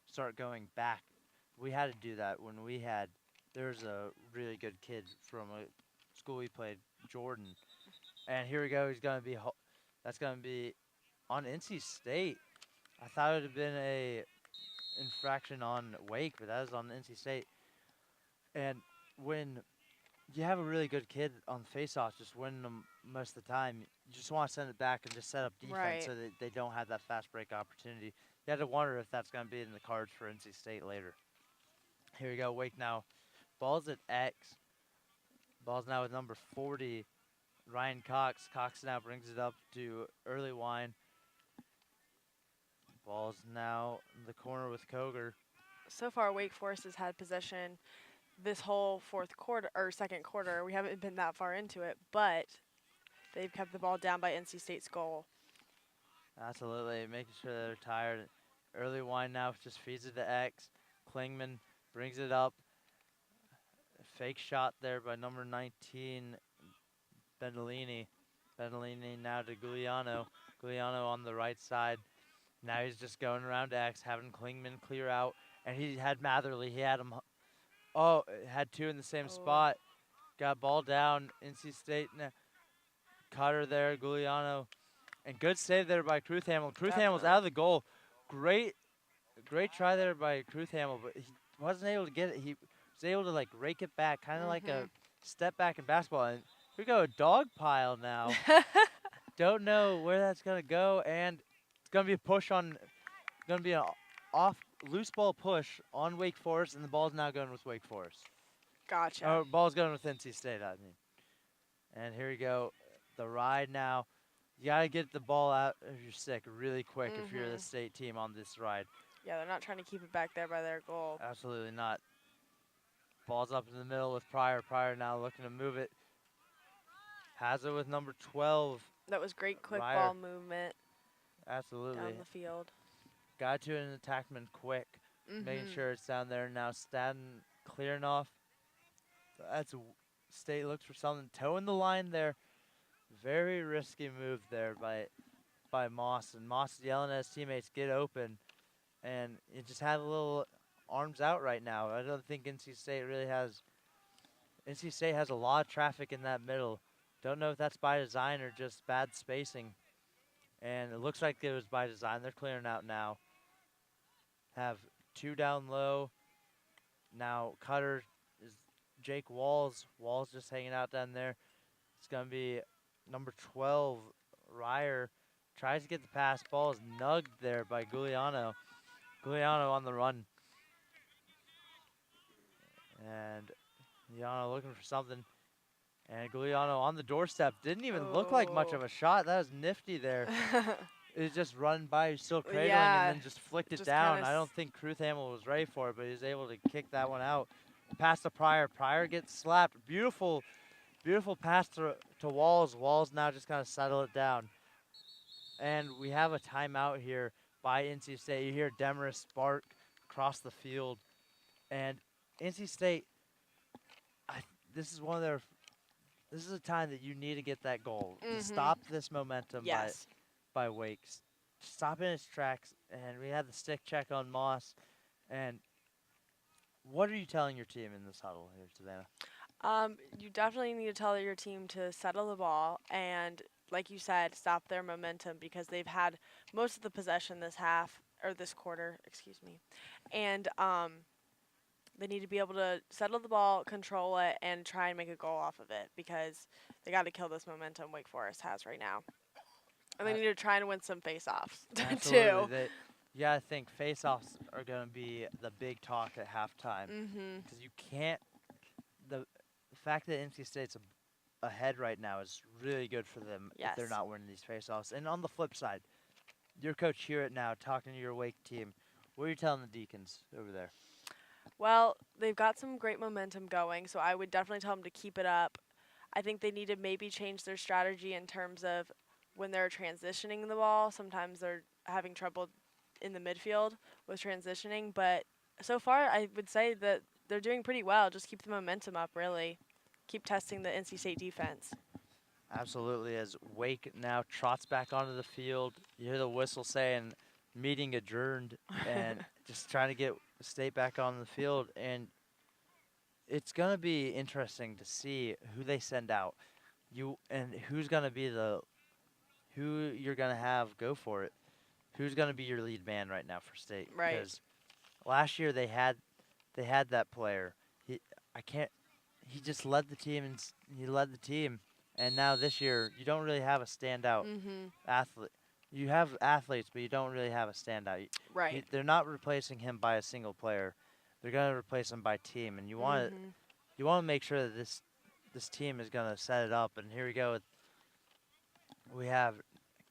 start going back. We had to do that when there's a really good kid from a school we played, Jordan. And here we go, that's going to be on NC State. I thought it would have been a infraction on Wake, but that was on NC State. And when you have a really good kid on face-offs, just winning them most of the time, you just want to send it back and just set up defense Right. so that they don't have that fast break opportunity. You have to wonder if that's going to be in the cards for NC State later. Here we go, Wake now. Ball's at X. Ball's now with number 40, Ryan Cox. Cox now brings it up to Early Wine. Ball's now in the corner with Koger. So far, Wake Forest has had possession this whole fourth quarter or second quarter. We haven't been that far into it, but they've kept the ball down by NC State's goal. Absolutely, making sure they're tired. Early Wine now just feeds it to X. Klingman brings it up. Fake shot there by number 19, Bendolini. Bendolini now to Giuliano. Giuliano on the right side. Now he's just going around X, having Klingman clear out. And he had Matherly. He had him. Oh, had two in the same Oh. spot. Got ball down. NC State. Cutter there. Giuliano. And good save there by Hamill. Hamill's Definitely. out of the goal. Great try there by Hamill, but he wasn't able to get it. He was able to like rake it back, kind of like a Mhm. step back in basketball. And here we go, a dog pile now. Don't know where that's gonna go, and it's gonna be a push on, gonna be an off loose ball push on Wake Forest, and the ball's now going with Wake Forest. Gotcha. Oh, ball's going with NC State, I mean. And here we go, the ride now. You gotta get the ball out of your stick really quick if you're the Mhm. state team on this ride. Yeah, they're not trying to keep it back there by their goal. Absolutely not. Ball's up in the middle with Pryor. Pryor now looking to move it. Has it with number 12. That was great quick Ryer. ball movement Absolutely. down the field. Got to an attackman quick. Making Mhm. sure it's down there. Now Stadden clearing off. That's State looks for something. Toeing the line there. Very risky move there by Moss. And Moss yelling at his teammates, get open. And it just had a little arms out right now. I don't think NC State really has. NC State has a lot of traffic in that middle. Don't know if that's by design or just bad spacing. And it looks like it was by design. They're clearing out now. Have 2 down low. Now Cutter is Jake Walls. Walls just hanging out down there. It's going to be number 12, Ryer. Tries to get the pass. Ball is nugged there by Giuliano. Giuliano on the run. And Giuliano looking for something. And Giuliano on the doorstep. Didn't even look like much of a shot. That was nifty there. It was just run by, still cradling, Yeah, and then just flicked it just down. kinda I don't think Kruthamel was ready for it, but he was able to kick that one out. Pass to Pryor. Pryor gets slapped. Beautiful, beautiful pass to Walls. Walls now just kind of settle it down. And we have a timeout here by NC State. You hear Demarest bark across the field. And NC State, this is one of their. This is a time that you need to get that goal to stop this momentum Yes. by Wake. Stop in its tracks. And we had the stick check on Moss. And what are you telling your team in this huddle here, Savannah? You definitely need to tell your team to settle the ball and, like you said, stop their momentum because they've had most of the possession this half or this quarter, excuse me. And they need to be able to settle the ball, control it, and try and make a goal off of it because they got to kill this momentum Wake Forest has right now. And they need to try and win some face-offs too. Absolutely. You got to think face-offs are going to be the big talk at halftime. Because you can't – the fact that NC State's ahead right now is really good for them if they're not winning these face-offs. And on the flip side, your coach here at now talking to your Wake team, what are you telling the Deacons over there? Well, they've got some great momentum going, so I would definitely tell them to keep it up. I think they need to maybe change their strategy in terms of when they're transitioning the ball. Sometimes they're having trouble in the midfield with transitioning, but so far I would say that they're doing pretty well. Just keep the momentum up, really. Keep testing the NC State defense. Absolutely. As Wake now trots back onto the field, you hear the whistle saying meeting adjourned and just trying to get State back on the field. And it's going to be interesting to see who they send out. And who's going to be who you're going to have go for it. Who's going to be your lead man right now for State? Right. Because last year they had that player. He just led the team and now this year you don't really have a standout athlete. You have athletes, but you don't really have a standout. Right. They're not replacing him by a single player. They're going to replace him by team, and you want to make sure that this team is going to set it up. And here we go. We have,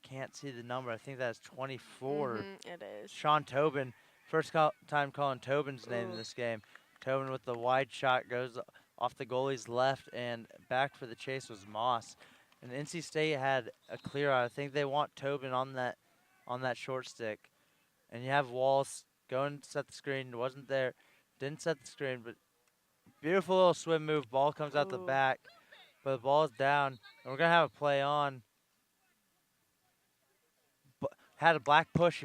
can't see the number. I think that's 24. It is. Sean Tobin. First time calling Tobin's name in this game. Tobin with the wide shot goes off the goalie's left, and back for the chase was Moss. And NC State had a clear out. I think they want Tobin on that short stick. And you have Walls going to set the screen. Wasn't there. Didn't set the screen, but beautiful little swim move. Ball comes out the back, but the ball's down. And we're going to have a play on. Had a black push.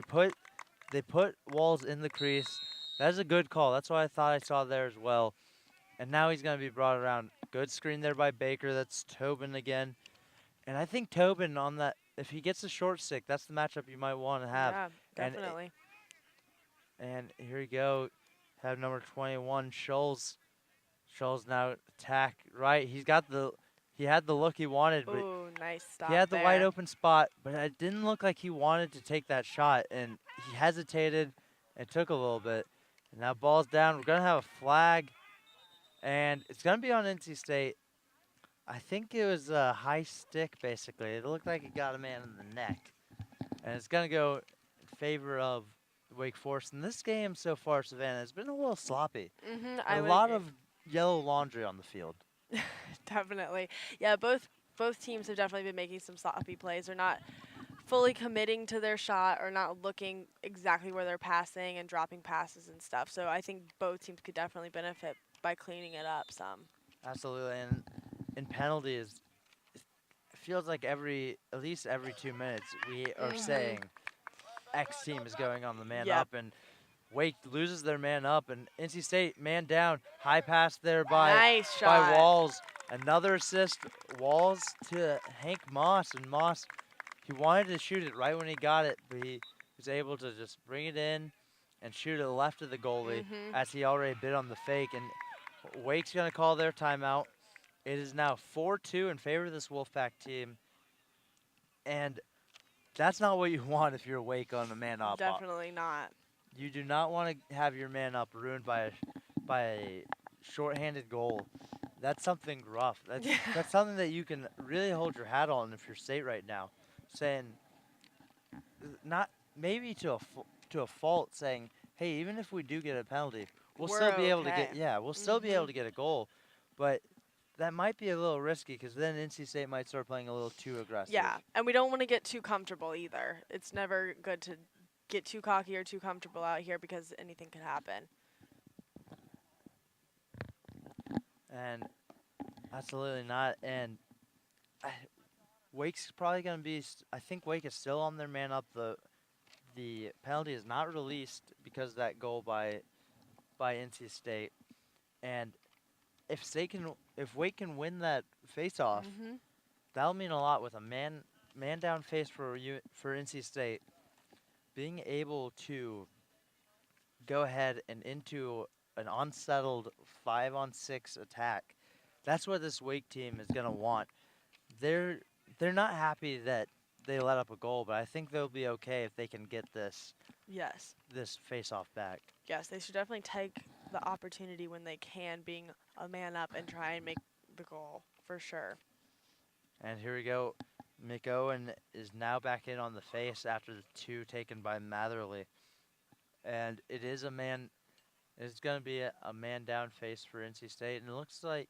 They put Walls in the crease. That's a good call. That's what I thought I saw there as well. And now he's going to be brought around. Good screen there by Baker. That's Tobin again. And I think Tobin on that, if he gets a short stick, that's the matchup you might want to have. Yeah, definitely. And here we go. Have number 21, Scholes. Scholes now attack right. He had the look he wanted, but nice stop. He had the wide open spot, but it didn't look like he wanted to take that shot, and he hesitated and took a little bit. And now ball's down. We're going to have a flag, and it's going to be on NC State. I think it was a high stick, basically. It looked like it got a man in the neck. And it's going to go in favor of Wake Forest. And this game so far, Savannah, has been a little sloppy. A lot of yellow laundry on the field. Definitely. Yeah, both teams have definitely been making some sloppy plays. They're not fully committing to their shot or not looking exactly where they're passing and dropping passes and stuff. So I think both teams could definitely benefit by cleaning it up some. Absolutely. And in penalties, it feels like at least every 2 minutes we are saying X team is going on the man up, and Wake loses their man up, and NC State man down. High pass there Nice by shot. Walls. Another assist, Walls to Hank Moss, and Moss, he wanted to shoot it right when he got it, but he was able to just bring it in and shoot it left of the goalie as he already bid on the fake. And Wake's going to call their timeout. It is now 4-2 in favor of this Wolfpack team, and that's not what you want if you're Wake on a man up. Definitely not. You do not want to have your man up ruined by a shorthanded goal. That's something rough. That's something that you can really hold your hat on if you're State right now, saying not maybe to a fault, saying, hey, even if we do get a penalty, we'll still be able to get we'll still be able to get a goal, but that might be a little risky because then NC State might start playing a little too aggressive. Yeah, and we don't want to get too comfortable either. It's never good to get too cocky or too comfortable out here because anything could happen. And absolutely not. And Wake's probably going to be. I think Wake is still on their man up. The penalty is not released because of that goal by NC State. And if Wake can win that face-off, that'll mean a lot with a man down face for NC State. Being able to go ahead and into an unsettled 5-on-6 attack, that's what this Wake team is going to want. They're not happy that they let up a goal, but I think they'll be okay if they can get this face-off back. Yes, they should definitely take the opportunity when they can, being a man up, and try and make the goal for sure. And here we go. McOwen is now back in on the face after the 2 taken by Matherly. And it is a man. It's going to be a man down face for NC State. And it looks like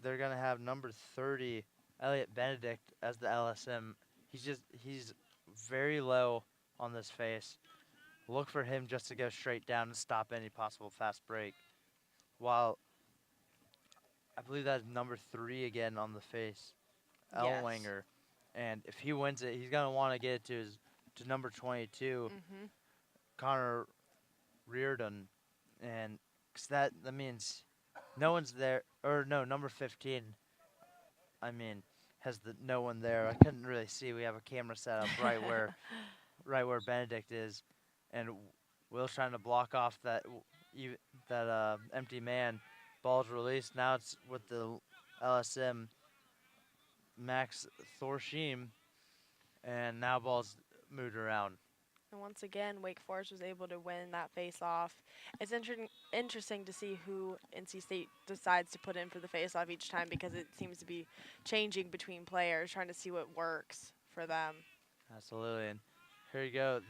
they're going to have number 30, Elliot Benedict, as the LSM. He's very low on this face. Look for him just to go straight down and stop any possible fast break. While I believe that's number 3 again on the face, Elwanger. And if he wins it, he's going to want to get it to number 22, Connor Reardon. And 'cause that means no one's there. Or no, number 15, I mean, has no one there. I couldn't really see. We have a camera set up right where Benedict is. And Will's trying to block off that empty man. Ball's released. Now it's with the LSM, Max Thorshim, and now ball's moved around. And once again, Wake Forest was able to win that face-off. It's interesting to see who NC State decides to put in for the face-off each time because it seems to be changing between players, trying to see what works for them. Absolutely. And here you go.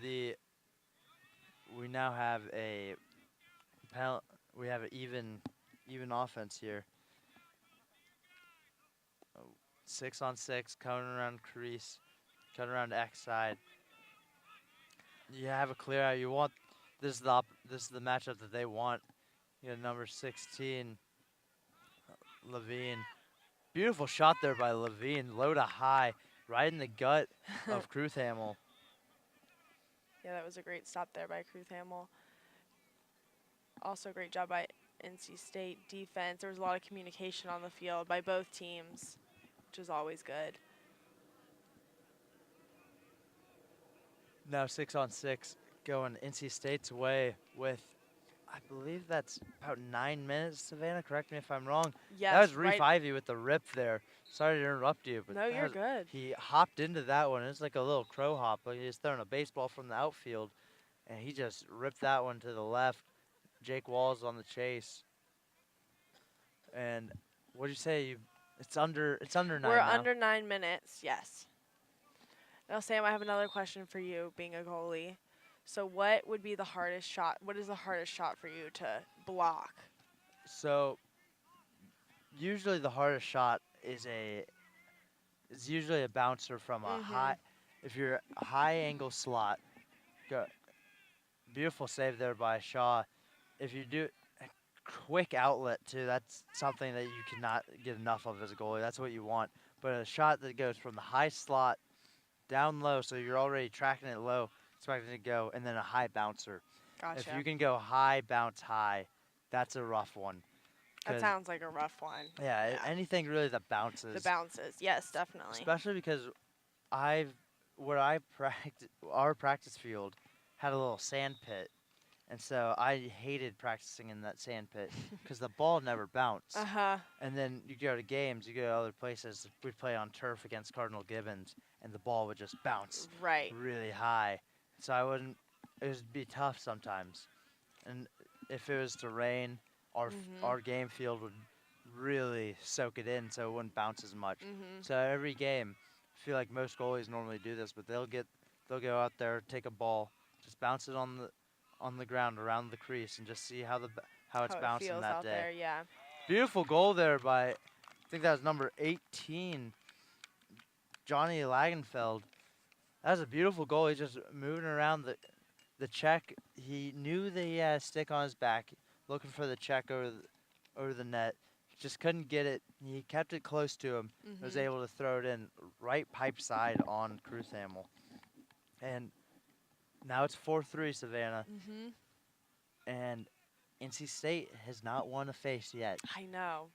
We now have an even offense here. 6-on-6, coming around crease, coming around X side. You have a clear out. You want this is the matchup that they want. You got number 16, Levine. Beautiful shot there by Levine, low to high, right in the gut of Kruthamel. Yeah, that was a great stop there by Kruthamel. Also, great job by NC State defense. There was a lot of communication on the field by both teams, which is always good. Now 6-on-6 going NC State's way with, I believe that's about 9 minutes, Savannah. Correct me if I'm wrong. Yes, that was Reef Ivy with the rip there. Sorry to interrupt you, but no, you're good. He hopped into that one. It's like a little crow hop. Like he's throwing a baseball from the outfield, and he just ripped that one to the left. Jake Walls on the chase. And what did you say? It's under 9 We're now. under 9 minutes, yes. Now, Sam, I have another question for you, being a goalie. So what would be the hardest shot? What is the hardest shot for you to block? So usually the hardest shot is usually a bouncer from a high. If you're a high angle slot, beautiful save there by Shaw. If you do a quick outlet too, that's something that you cannot get enough of as a goalie. That's what you want. But a shot that goes from the high slot down low, so you're already tracking it low, expecting it to go, and then a high bouncer. Gotcha. If you can go high, bounce high, that's a rough one. That sounds like a rough one. Yeah, anything really that bounces. The bounces, yes, definitely. Especially because where I practice, our practice field had a little sand pit, and so I hated practicing in that sand pit because the ball never bounced. And then you go to games, you go to other places. We'd play on turf against Cardinal Gibbons, and the ball would just bounce really high. So I wouldn't. It would be tough sometimes, and if it was to rain, our game field would really soak it in, so it wouldn't bounce as much. So every game, I feel like most goalies normally do this, but they'll go out there, take a ball, just bounce it on the ground around the crease, and just see how it's bouncing feels that out day. There, yeah. Beautiful goal there by, I think that was number 18, Johnny Lagenfeld. That was a beautiful goal. He's just moving around the check. He knew that he had a stick on his back, looking for the check over the net. Just couldn't get it. He kept it close to him. Was able to throw it in right pipe side on Cruz Hamill. And now it's 4-3 Savannah. And NC State has not won a face yet. I know.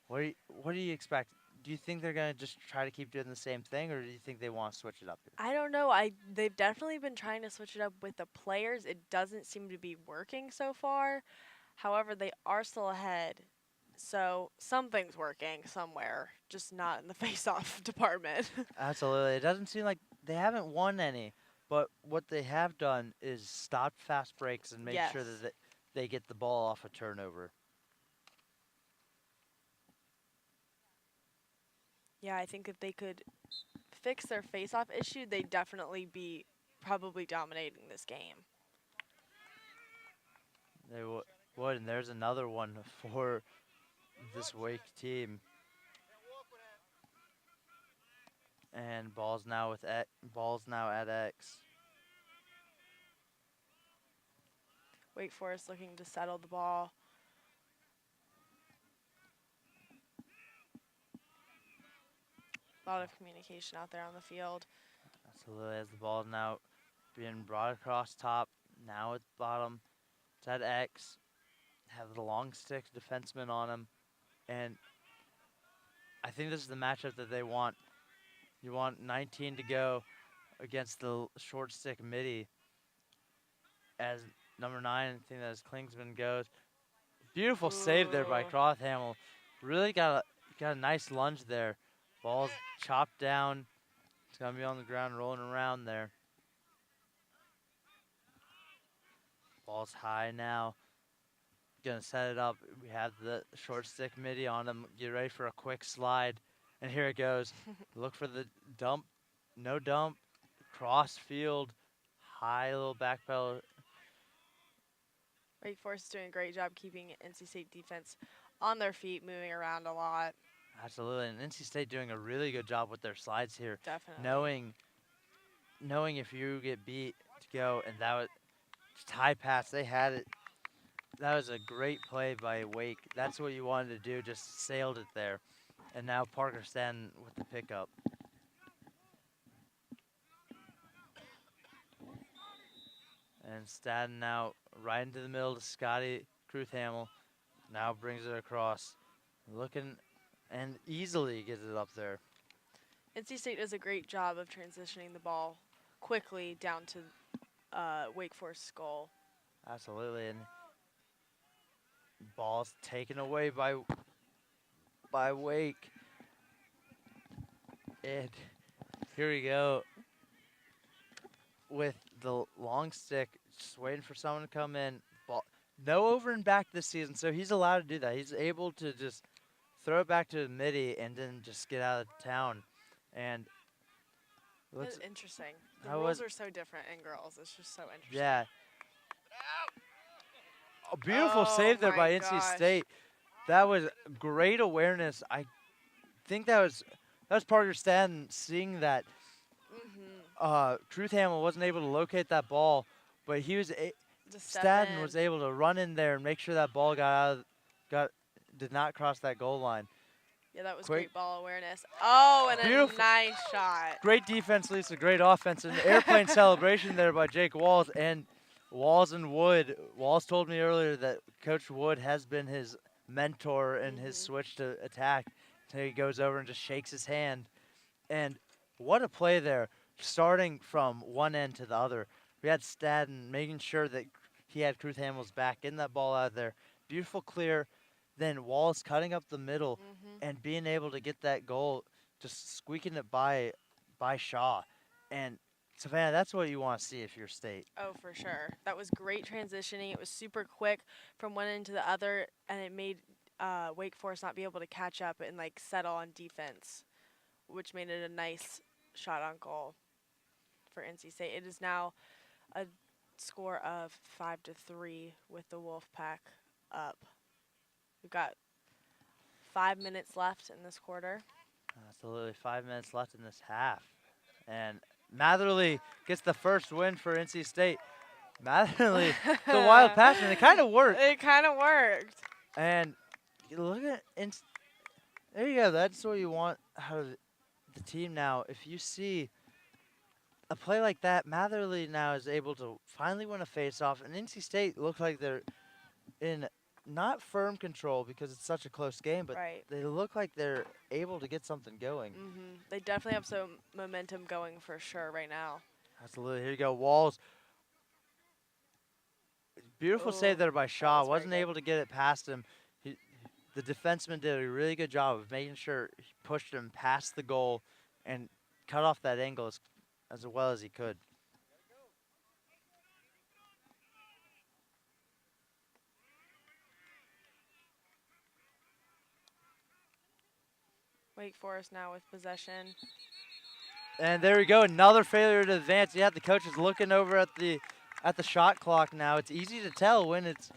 What do you expect? Do you think they're going to just try to keep doing the same thing, or do you think they want to switch it up here? I don't know. They've definitely been trying to switch it up with the players. It doesn't seem to be working so far. However, they are still ahead. So something's working somewhere, just not in the face-off department. Absolutely. It doesn't seem like they haven't won any, but what they have done is stop fast breaks and make sure that they get the ball off a turnover. Yeah, I think if they could fix their face-off issue, they'd definitely be probably dominating this game. They would, and there's another one for this Wake team. And ball's now at X. Wake Forest looking to settle the ball. A lot of communication out there on the field. Absolutely, as the ball now being brought across top, now at the bottom. It's at X. Have the long stick defenseman on him. And I think this is the matchup that they want. You want 19 to go against the short stick midi. As number 9, I think that is Klingsman goes. Beautiful save there by Crothamill. Really got a nice lunge there. Ball's chopped down. It's going to be on the ground rolling around there. Ball's high now. Gonna set it up. We have the short stick midi on him. Get ready for a quick slide. And here it goes. Look for the dump. No dump. Cross field. High little back pedal. Wake Forest is doing a great job keeping NC State defense on their feet, moving around a lot. Absolutely. And NC State doing a really good job with their slides here. Definitely. Knowing if you get beat to go, and that was just high pass. They had it. That was a great play by Wake. That's what you wanted to do, just sailed it there. And now Parker Stanton with the pickup. And Stanton now right into the middle to Scotty Kruthamill. Now brings it across. Looking and easily gets it up there. NC State does a great job of transitioning the ball quickly down to Wake Forest's goal. Absolutely. And ball's taken away by Wake. And here we go with the long stick, just waiting for someone to come in. Ball, no over and back this season, so he's allowed to do that. He's able to just throw it back to the midi and then just get out of town. And that's interesting. The rules are so different in girls. It's just so interesting. Yeah. A beautiful save there by NC State. That was great awareness. I think that was Parker Stanton seeing that Kruthamill wasn't able to locate that ball, but he was Stanton was able to run in there and make sure that ball did not cross that goal line. Yeah, that was great ball awareness. Oh, and a nice shot. Great defense, Lisa. Great offense. An airplane celebration there by Jake Walls. And Walls and Wood. Walls told me earlier that Coach Wood has been his mentor in his Mhm. switch to attack. So he goes over and just shakes his hand. And what a play there, starting from one end to the other. We had Stadden making sure that he had Kruth Hamill's back, getting that ball out of there. Beautiful clear. Then Walls cutting up the middle Mhm. and being able to get that goal, just squeaking it by Shaw. And Savannah, that's what you want to see if you're State. Oh, for sure. That was great transitioning. It was super quick from one end to the other, and it made Wake Forest not be able to catch up and like settle on defense, which made it a nice shot on goal for NC State. It is now a score of 5-3 with the Wolfpack up. We've got 5 minutes left in this quarter. Absolutely, 5 minutes left in this half. And Matherly gets the first win for NC State. Matherly, the wild pass, and it kind of worked. It kind of worked. And you look at there you go. That's what you want out of the team now. If you see a play like that, Matherly now is able to finally win a faceoff, and NC State looks like they're in not firm control because it's such a close game, but Right. they look like they're able to get something going. They definitely have some momentum going for sure right now. Absolutely. Here you go. Walls. Beautiful save Oh, there by Shaw. was very Wasn't good. able to get it past him. The defenseman did a really good job of making sure he pushed him past the goal and cut off that angle as well as he could. Wake Forest now with possession. And there we go, another failure to advance. Yeah, the coach is looking over at the shot clock now. It's easy to tell when it's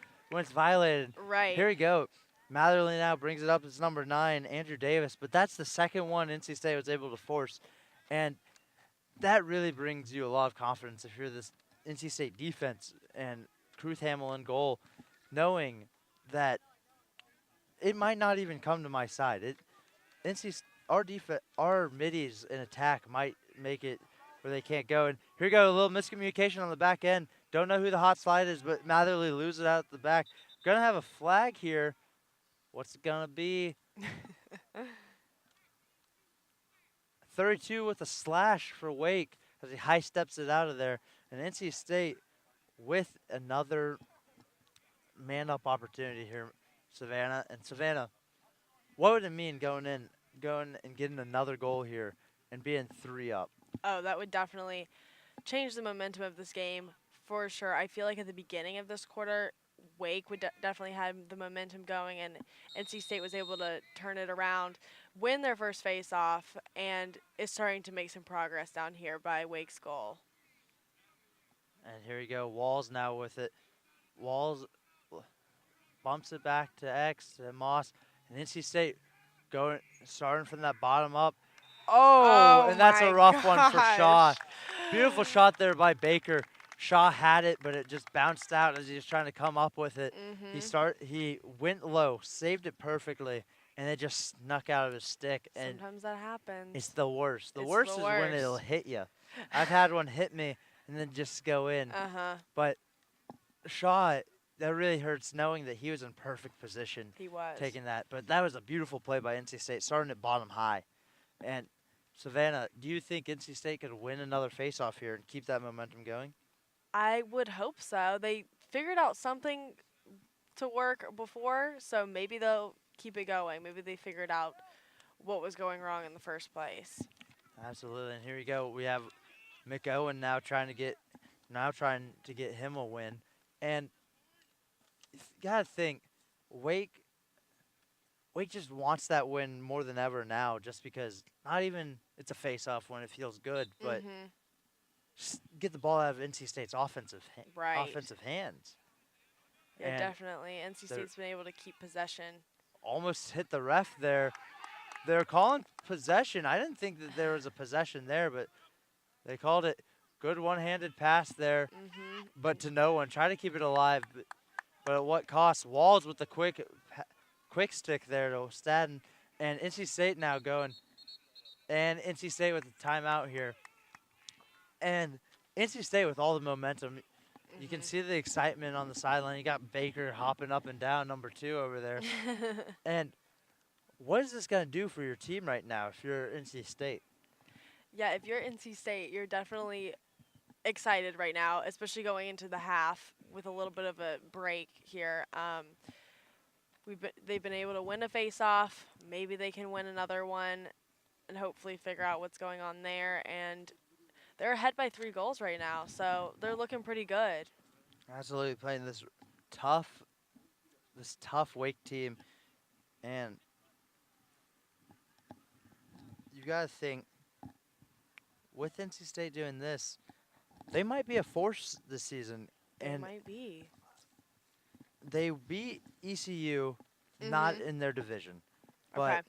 violated. Right. Here we go. Matherly now brings it up. It's number 9, Andrew Davis. But that's the second one NC State was able to force. And that really brings you a lot of confidence if you're this NC State defense and Kruth Hamill in goal, knowing that it might not even come to my side. Our middies in attack might make it where they can't go. And here we go, a little miscommunication on the back end. Don't know who the hot slide is, but Matherly loses it out at the back. Gonna have a flag here. What's it gonna be? 32 with a slash for Wake as he high steps it out of there. And NC State with another man up opportunity here, Savannah. And Savannah, what would it mean going and getting another goal here and being 3 up? Oh, that would definitely change the momentum of this game for sure. I feel like at the beginning of this quarter, Wake would definitely have the momentum going, and NC State was able to turn it around, win their first face-off, and is starting to make some progress down here by Wake's goal. And here we go, Walls now with it. Walls bumps it back to X and Moss, and NC State starting from that bottom up. Oh, and that's a rough one for Shaw. Beautiful shot there by Baker. Shaw had it, but it just bounced out as he was trying to come up with it. He went low, saved it perfectly, and it just snuck out of his stick. And sometimes that happens. it's the worst. The It's worst the is when it'll worst. hit you. I've had one hit me and then just go in. But Shaw, that really hurts knowing that he was in perfect position. He was. Taking that. But that was a beautiful play by NC State, starting at bottom high. And Savannah, do you think NC State could win another faceoff here and keep that momentum going? I would hope so. They figured out something to work before, so maybe they'll keep it going. Maybe they figured out what was going wrong in the first place. Absolutely. And here we go. We have McOwen now trying to get him a win. And you gotta think, Wake just wants that win more than ever now, just because not even it's a face-off when it feels good, but just get the ball out of NC State's offensive hands. Yeah, And definitely. NC State's been able to keep possession. Almost hit the ref there. They're calling possession. I didn't think that there was a possession there, but they called it. Good one-handed pass there, but to no one. Try to keep it alive, but at what cost? Walls with the quick stick there to Stadden, and NC State now going. And NC State with the timeout here. And NC State with all the momentum. You can see the excitement on the sideline. You got Baker hopping up and down, number 2 over there. And what is this going to do for your team right now if you're NC State? Yeah, if you're NC State, you're definitely excited right now, especially going into the half with a little bit of a break here. They've been able to win a face-off. Maybe they can win another one and hopefully figure out what's going on there. And they're ahead by 3 goals right now, so they're looking pretty good. Absolutely playing tough, this tough Wake team, and you got to think with NC State doing this, they might be a force this season. They might be. They beat ECU, not in their division, but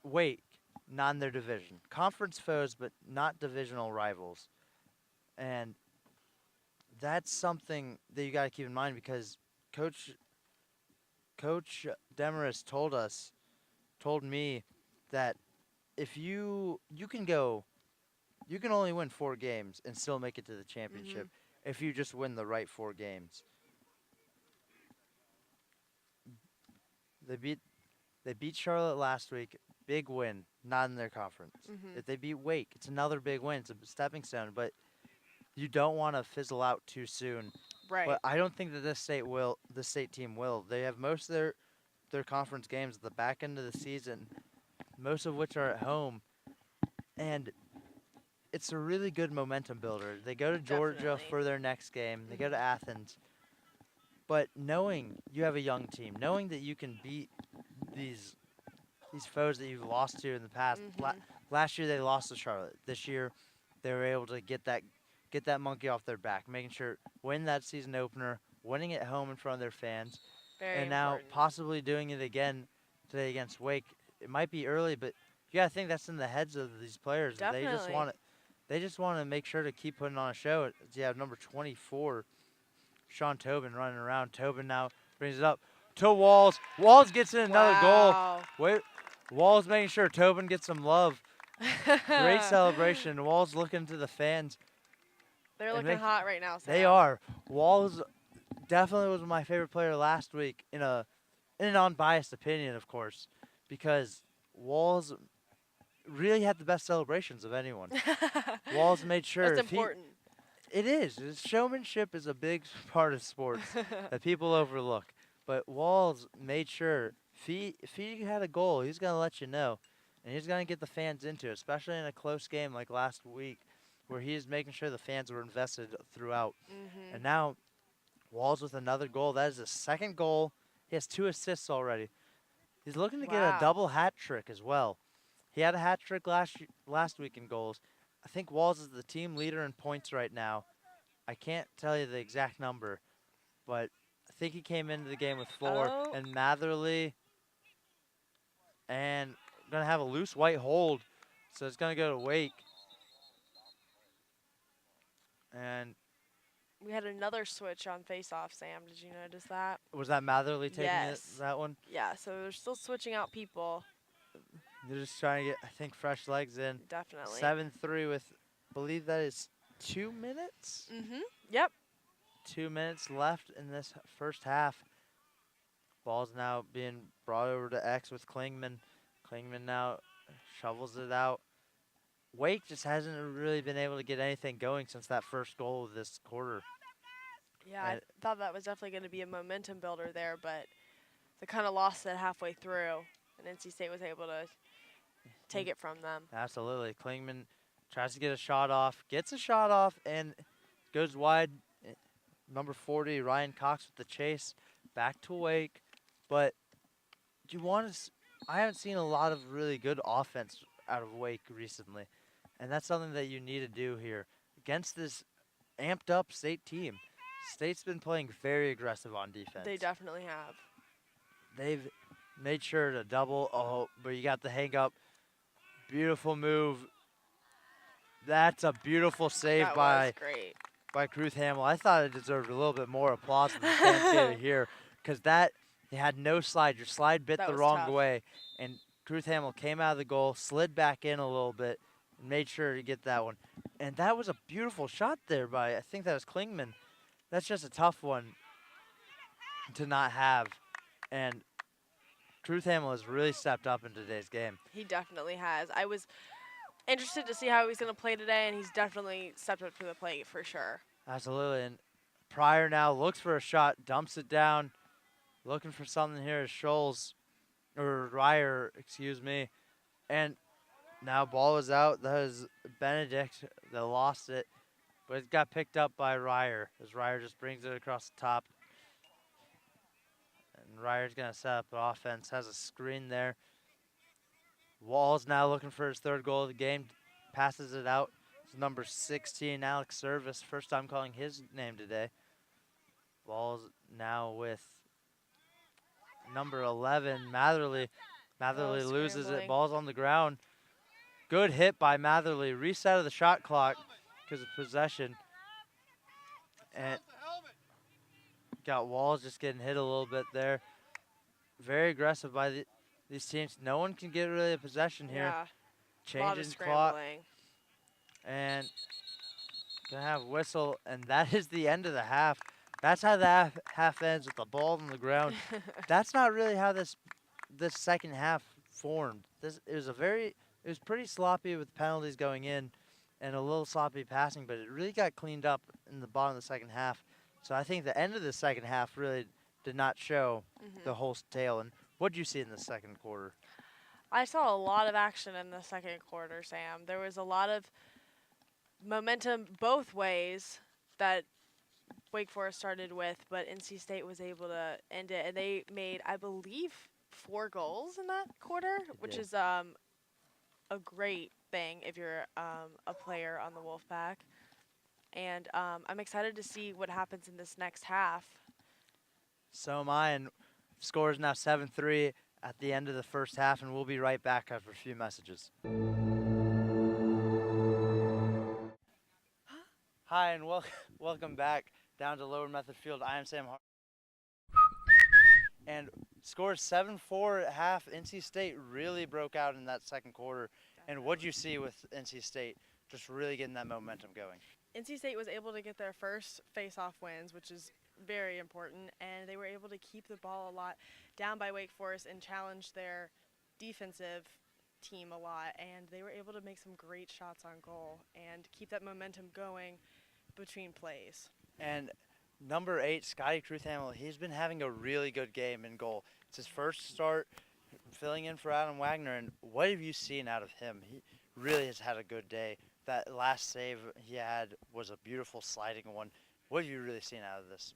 Wake, not in their division. Conference foes, but not divisional rivals. And that's something that you got to keep in mind because Coach Demarest told me that if you can only win 4 games and still make it to the championship if you just win the right 4 games. They beat Charlotte last week, big win, not in their conference. If they beat Wake, it's another big win. It's a stepping stone, but you don't want to fizzle out too soon. Right. But I don't think that this state team will. They have most of their conference games at the back end of the season, most of which are at home, and it's a really good momentum builder. They go to Georgia for their next game. They go to Athens. But knowing you have a young team, knowing that you can beat these foes that you've lost to in the past. Last year they lost to Charlotte. This year they were able to get that monkey off their back, making sure win that season opener, winning it home in front of their fans, Very now important. possibly doing it again today against Wake. It might be early, but you got to think that's in the heads of these players. Definitely. They just want to make sure to keep putting on a show. You have number 24, Sean Tobin, running around. Tobin now brings it up to Walls. Walls gets in another goal. Wait, Walls making sure Tobin gets some love. Great celebration. Walls looking to the fans. They're looking hot right now, Sam. They are. Walls definitely was my favorite player last week in an unbiased opinion, of course, because Walls really had the best celebrations of anyone. Walls made sure. That's important. It is. Showmanship is a big part of sports that people overlook. But Walls made sure if he had a goal, he's going to let you know. And he's going to get the fans into it, especially in a close game like last week where he's making sure the fans were invested throughout. And now Walls with another goal. That is his second goal. He has 2 assists already. He's looking to get a double hat trick as well. He had a hat trick last week in goals. I think Walls is the team leader in points right now. I can't tell you the exact number, but I think he came into the game with 4. And Matherly and going to have a loose white hold, so it's going to go to Wake. And we had another switch on face-off, Sam. Did you notice that? Was that Matherly taking that one? Yeah, so they're still switching out people. They're just trying to get, I think, fresh legs in. Definitely. 7-3 with, I believe that is 2 minutes? Yep. 2 minutes left in this first half. Ball's now being brought over to X with Klingman. Klingman now shovels it out. Wake just hasn't really been able to get anything going since that first goal of this quarter. Yeah, I thought that was definitely going to be a momentum builder there, but they kind of lost it halfway through, and NC State was able to take it from them. Absolutely. Klingman tries to get a shot off, gets a shot off, and goes wide. Number 40, Ryan Cox with the chase. Back to Wake. But do you want to I haven't seen a lot of really good offense out of Wake recently. And that's something that you need to do here against this amped up State team. State's been playing very aggressive on defense. They definitely have. They've made sure to double, but you got the hang up. Beautiful move. That's a beautiful save by Kruth Hamill. I thought it deserved a little bit more applause than the fans gave it here because they had no slide. Your slide bit the wrong way, and Kruth Hamill came out of the goal, slid back in a little bit, and made sure to get that one. And that was a beautiful shot there by, I think that was Klingman. that's just a tough one to not have. And Truth Hamill has really stepped up in today's game. He definitely has. I was interested to see how he's going to play today, and he's definitely stepped up to the plate for sure. Absolutely. And Pryor now looks for a shot, dumps it down, looking for something here as Scholes, or Ryer, excuse me. And now ball is out. That was Benedict that lost it, but it got picked up by Ryer as Ryer just brings it across the top. And Ryer's going to set up the offense, has a screen there. Wall's now looking for his third goal of the game, passes it out. It's number 16, Alex Service, first time calling his name today. Wall's now with number 11, Matherly. Matherly loses it, ball's on the ground. Good hit by Matherly, reset of the shot clock because of possession. And got Walls just getting hit a little bit there. Very aggressive by these teams. No one can get really a possession here. Yeah. Changing clock. And gonna have whistle, and that is the end of the half. That's how the half ends, with the ball on the ground. That's not really how this second half formed. It was pretty sloppy with penalties going in and a little sloppy passing, but it really got cleaned up in the bottom of the second half. So I think the end of the second half really did not show the whole tale. And what did you see in the second quarter? I saw a lot of action in the second quarter, Sam. There was a lot of momentum both ways that Wake Forest started with, but NC State was able to end it. And they made, I believe, 4 goals in that quarter, which is a great thing if you're a player on the Wolfpack. And I'm excited to see what happens in this next half. So am I, and score is now 7-3 at the end of the first half, and we'll be right back after a few messages. Hi, and welcome back down to Lower Method Field. I am Sam Hart. And score 7-4 at half. NC State really broke out in that second quarter. And what did you see with NC State just really getting that momentum going? NC State was able to get their first face-off wins, which is very important, and they were able to keep the ball a lot down by Wake Forest and challenge their defensive team a lot, and they were able to make some great shots on goal and keep that momentum going between plays. And number 8, Scotty Truth-Hamill, he's been having a really good game in goal. It's his first start filling in for Adam Wagner, and what have you seen out of him? He really has had a good day. That last save he had was a beautiful sliding one. What have you really seen out of this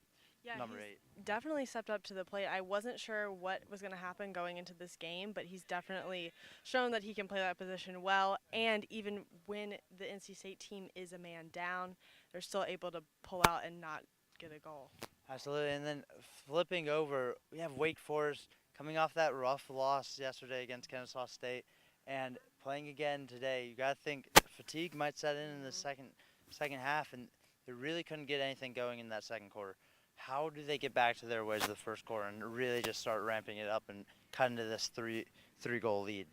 number 8? Definitely stepped up to the plate. I wasn't sure what was going to happen going into this game, but he's definitely shown that he can play that position well. And even when the NC State team is a man down, they're still able to pull out and not get a goal. Absolutely. And then flipping over, we have Wake Forest coming off that rough loss yesterday against Kennesaw State and playing again today. You got to think fatigue might set in the second half, and they really couldn't get anything going in that second quarter. How do they get back to their ways of the first quarter and really just start ramping it up and cut into this three-goal lead?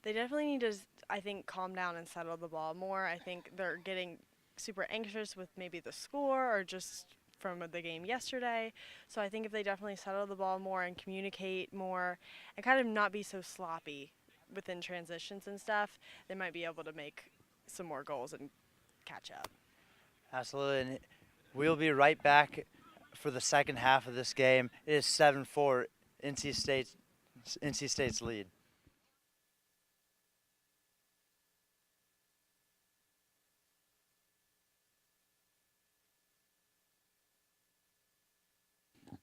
They definitely need to, I think, calm down and settle the ball more. I think they're getting super anxious with maybe the score or just from the game yesterday. So I think if they definitely settle the ball more and communicate more and kind of not be so sloppy within transitions and stuff, they might be able to make some more goals and catch up. Absolutely. And we'll be right back for the second half of this game. It is 7-4, NC State's lead.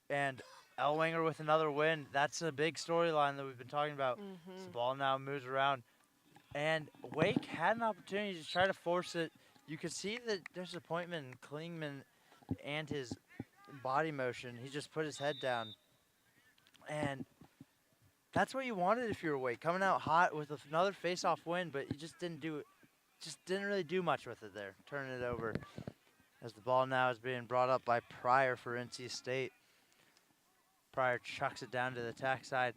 And Ellwanger with another win. That's a big storyline that we've been talking about. The ball now moves around. And Wake had an opportunity to try to force it. You could see the disappointment in Klingman and his body motion. He just put his head down. And that's what you wanted if you're Wake. Coming out hot with another face-off win, but you just didn't do it. Just didn't really do much with it there. Turning it over as the ball now is being brought up by Pryor for NC State. Pryor chucks it down to the attack side.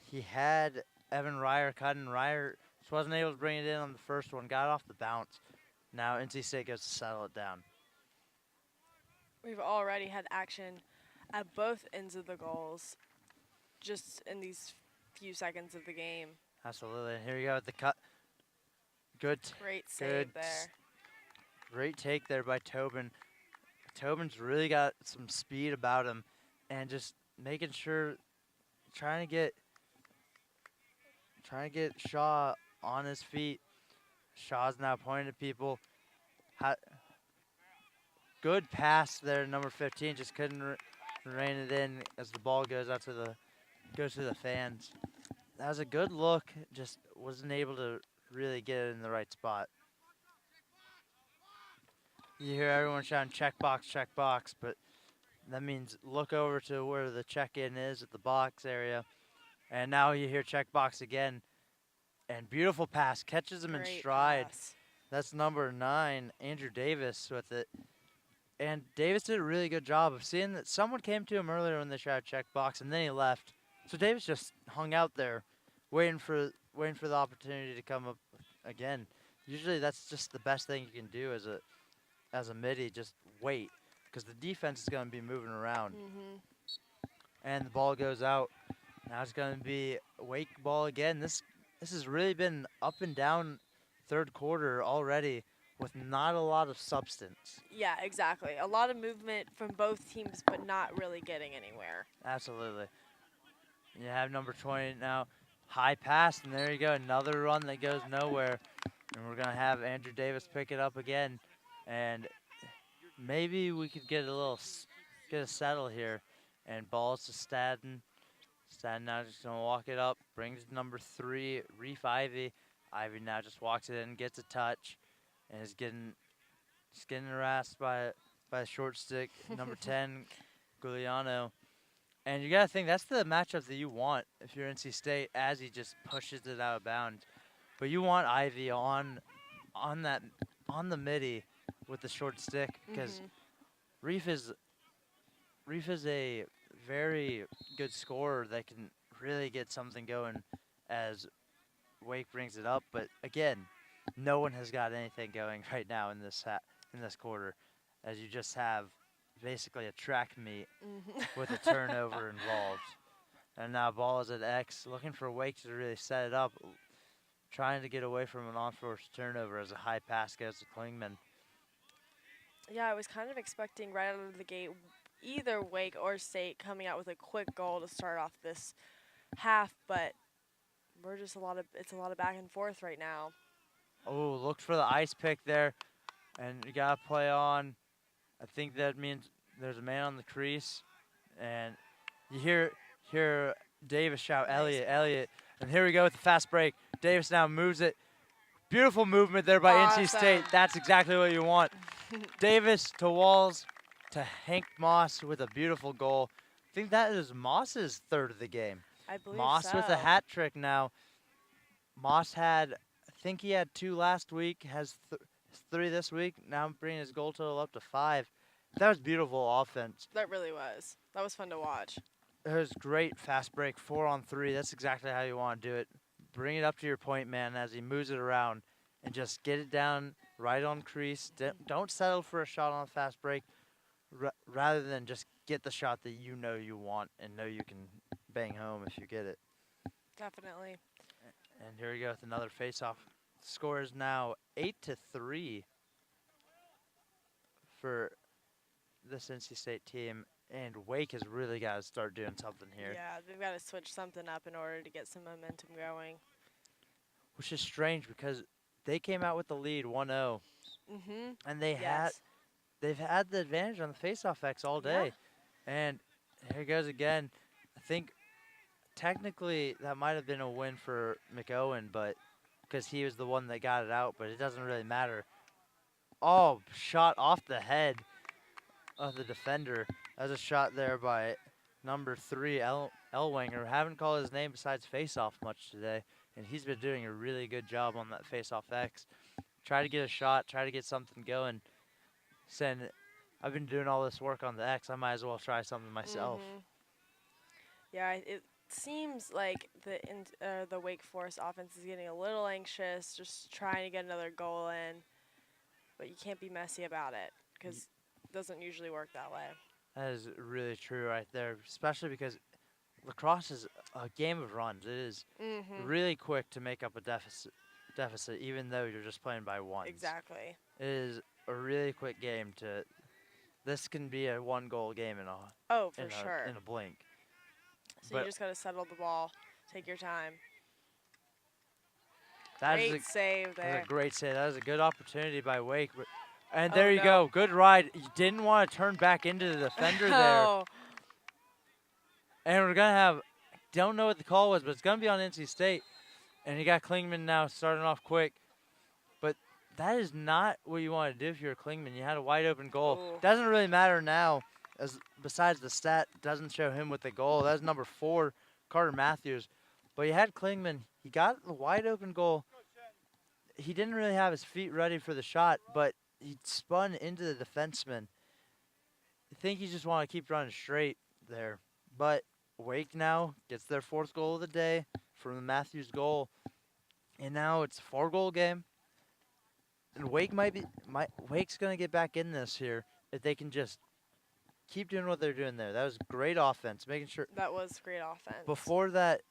He had Evan Ryer cut, and Ryer just wasn't able to bring it in on the first one. Got off the bounce. Now NC State goes to settle it down. We've already had action at both ends of the goals just in these few seconds of the game. Absolutely. And here you go with the cut. Good, Great good, save there. great take there by Tobin. Tobin's really got some speed about him, and just making sure, trying to get, Shaw on his feet. Shaw's now pointing to people. Good pass there, number 15. Just couldn't rein it in as the ball goes out to the fans. That was a good look. Just wasn't able to really get it in the right spot. You hear everyone shouting check box, but that means look over to where the check-in is at the box area. And now you hear check box again. And beautiful pass, catches him in Great stride. pass. That's number 9, Andrew Davis with it. And Davis did a really good job of seeing that someone came to him earlier when they tried to check box, and then he left. So Davis just hung out there, waiting for the opportunity to come up again. Usually that's just the best thing you can do as a midi, just wait, because the defense is going to be moving around. And the ball goes out. Now it's going to be Wake ball again. This has really been up and down third quarter already, with not a lot of substance. Yeah, exactly. A lot of movement from both teams, but not really getting anywhere. Absolutely. You have number 20 now. High pass, and there you go. Another run that goes nowhere. And we're going to have Andrew Davis pick it up again. And maybe we could get a settle here. And balls to Stadden. Stadden now just going to walk it up. Brings number 3, Reef Ivy. Ivy now just walks it in, gets a touch. And is getting harassed by the short stick, number 10, Giuliano. And you got to think that's the matchup that you want if you're NC State, as he just pushes it out of bounds. But you want Ivy on the midi with the short stick, because Reef is a very good scorer that can really get something going as Wake brings it up. But again, no one has got anything going right now in this quarter, as you just have basically a track meet with a turnover involved. And now ball is at X, looking for Wake to really set it up, trying to get away from an unforced turnover as a high pass goes to Klingman. Yeah, I was kind of expecting right out of the gate either Wake or State coming out with a quick goal to start off this half, but it's a lot of back and forth right now. Oh, looked for the ice pick there, and you got to play on. I think that means there's a man on the crease, and you hear Davis shout, Elliott, Elliott. And here we go with the fast break. Davis now moves it. Beautiful movement there by NC State. That's exactly what you want. Davis to Walls to Hank Moss with a beautiful goal. I think that is Moss's third of the game. I believe Moss so. with a hat trick now. Moss had, I think he had 2 last week, has 3 this week. Now bringing his goal total up to 5. That was beautiful offense. That really was. That was fun to watch. It was great fast break, 4-on-3. That's exactly how you want to do it. Bring it up to your point man as he moves it around and just get it down right on crease. Don't settle for a shot on a fast break, rather than just get the shot that you know you want and know you can bang home if you get it. Definitely. And here we go with another face-off. Score is now 8-3 for this NC State team, and Wake has really got to start doing something here. Yeah, they've got to switch something up in order to get some momentum going. Which is strange because they came out with the lead 1-0, and they've had the advantage on the face-off X all day. Yeah. And here goes again. I think technically that might have been a win for McOwen, but because he was the one that got it out, but it doesn't really matter. Oh, shot off the head of the defender. That was a shot there by number 3, Elwanger. Haven't called his name besides face-off much today, and he's been doing a really good job on that face-off X. Try to get a shot, try to get something going. Saying, I've been doing all this work on the X, I might as well try something myself. Yeah, it seems like the Wake Forest offense is getting a little anxious, just trying to get another goal in, but you can't be messy about it because doesn't usually work that way. That is really true right there, especially because lacrosse is a game of runs. It is Mm-hmm. really quick to make up a deficit, even though you're just playing by ones. Exactly. It is a really quick game to. This can be a one-goal game in a Oh, for sure. in a blink. So you just got to settle the ball, take your time. Great save there. That's a great save. That was a good opportunity by Wake. And Oh, there you no. go. Good ride. You didn't want to turn back into the defender there. Oh. And we're going to have, don't know what the call was, but it's going to be on NC State. And you got Klingman now starting off quick. But that is not what you want to do if you're Klingman. You had a wide open goal. Ooh. Doesn't really matter now, as besides the stat doesn't show him with the goal. That's number 4, Carter Matthews. But you had Klingman. He got the wide open goal. He didn't really have his feet ready for the shot, but he spun into the defenseman. I think you just want to keep running straight there. But Wake now gets their 4th goal of the day from the Matthews goal. And now it's a 4-goal game. And Wake's going to get back in this here if they can just keep doing what they're doing there. That was great offense, making sure. That was great offense. Before that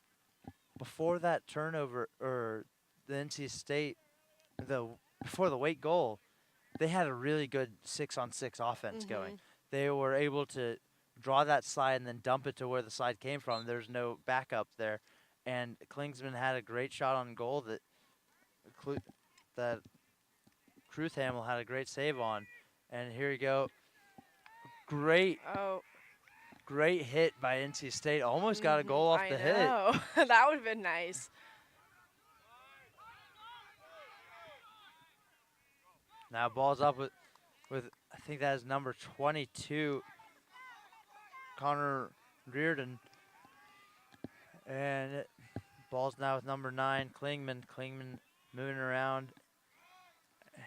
turnover, or the NC State, before the Wake goal, they had a really good 6-on-6 offense going. They were able to draw that slide and then dump it to where the slide came from. There's no backup there. And Klingsman had a great shot on goal that Cruthhamel had a great save on. And here you go. Great hit by NC State. Almost got a goal off the hit. That would have been nice. Now ball's up with I think that is number 22, Connor Reardon. And ball's now with number 9, Klingman. Klingman moving around.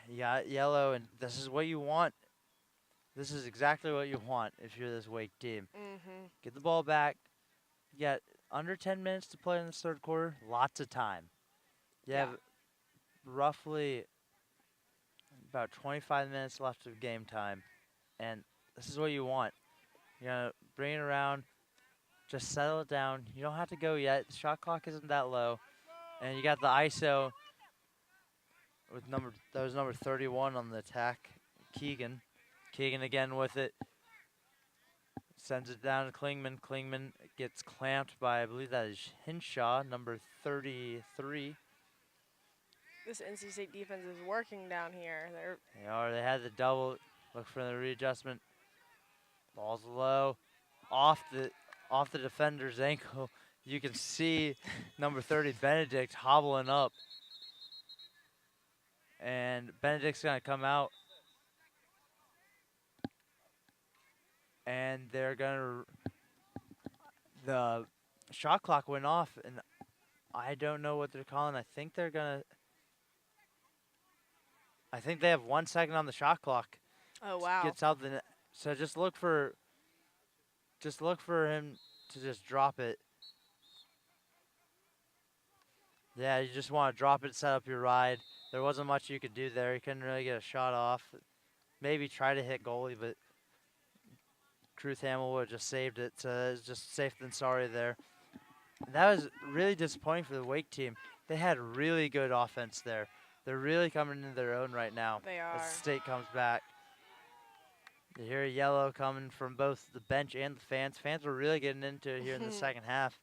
You got yellow, and this is what you want. This is exactly what you want if you're this Wake team. Get the ball back. You got under 10 minutes to play in this 3rd quarter. Lots of time. You have roughly about 25 minutes left of game time, and this is what you want. You're going to bring it around, just settle it down. You don't have to go yet. The shot clock isn't that low, and you got the ISO with that was number 31 on the attack, Keegan. Keegan again with it. Sends it down to Klingman. Klingman gets clamped by, I believe that is Hinshaw, number 33. This NC State defense is working down here. They had the double. Look for the readjustment. Ball's low, off the defender's ankle. You can see number 30 Benedict hobbling up, and Benedict's gonna come out, and the shot clock went off, and I don't know what they're calling. I think they have 1 second on the shot clock. Oh wow! Gets out the net. So just look for him to just drop it. Yeah, you just want to drop it, set up your ride. There wasn't much you could do there. You couldn't really get a shot off. Maybe try to hit goalie, but Cruthhamel would have just saved it. So it's just safe than sorry there. That was really disappointing for the Wake team. They had really good offense there. They're really coming into their own right now. They are. As State comes back. You hear yellow coming from both the bench and the fans. Fans were really getting into it here in the second half.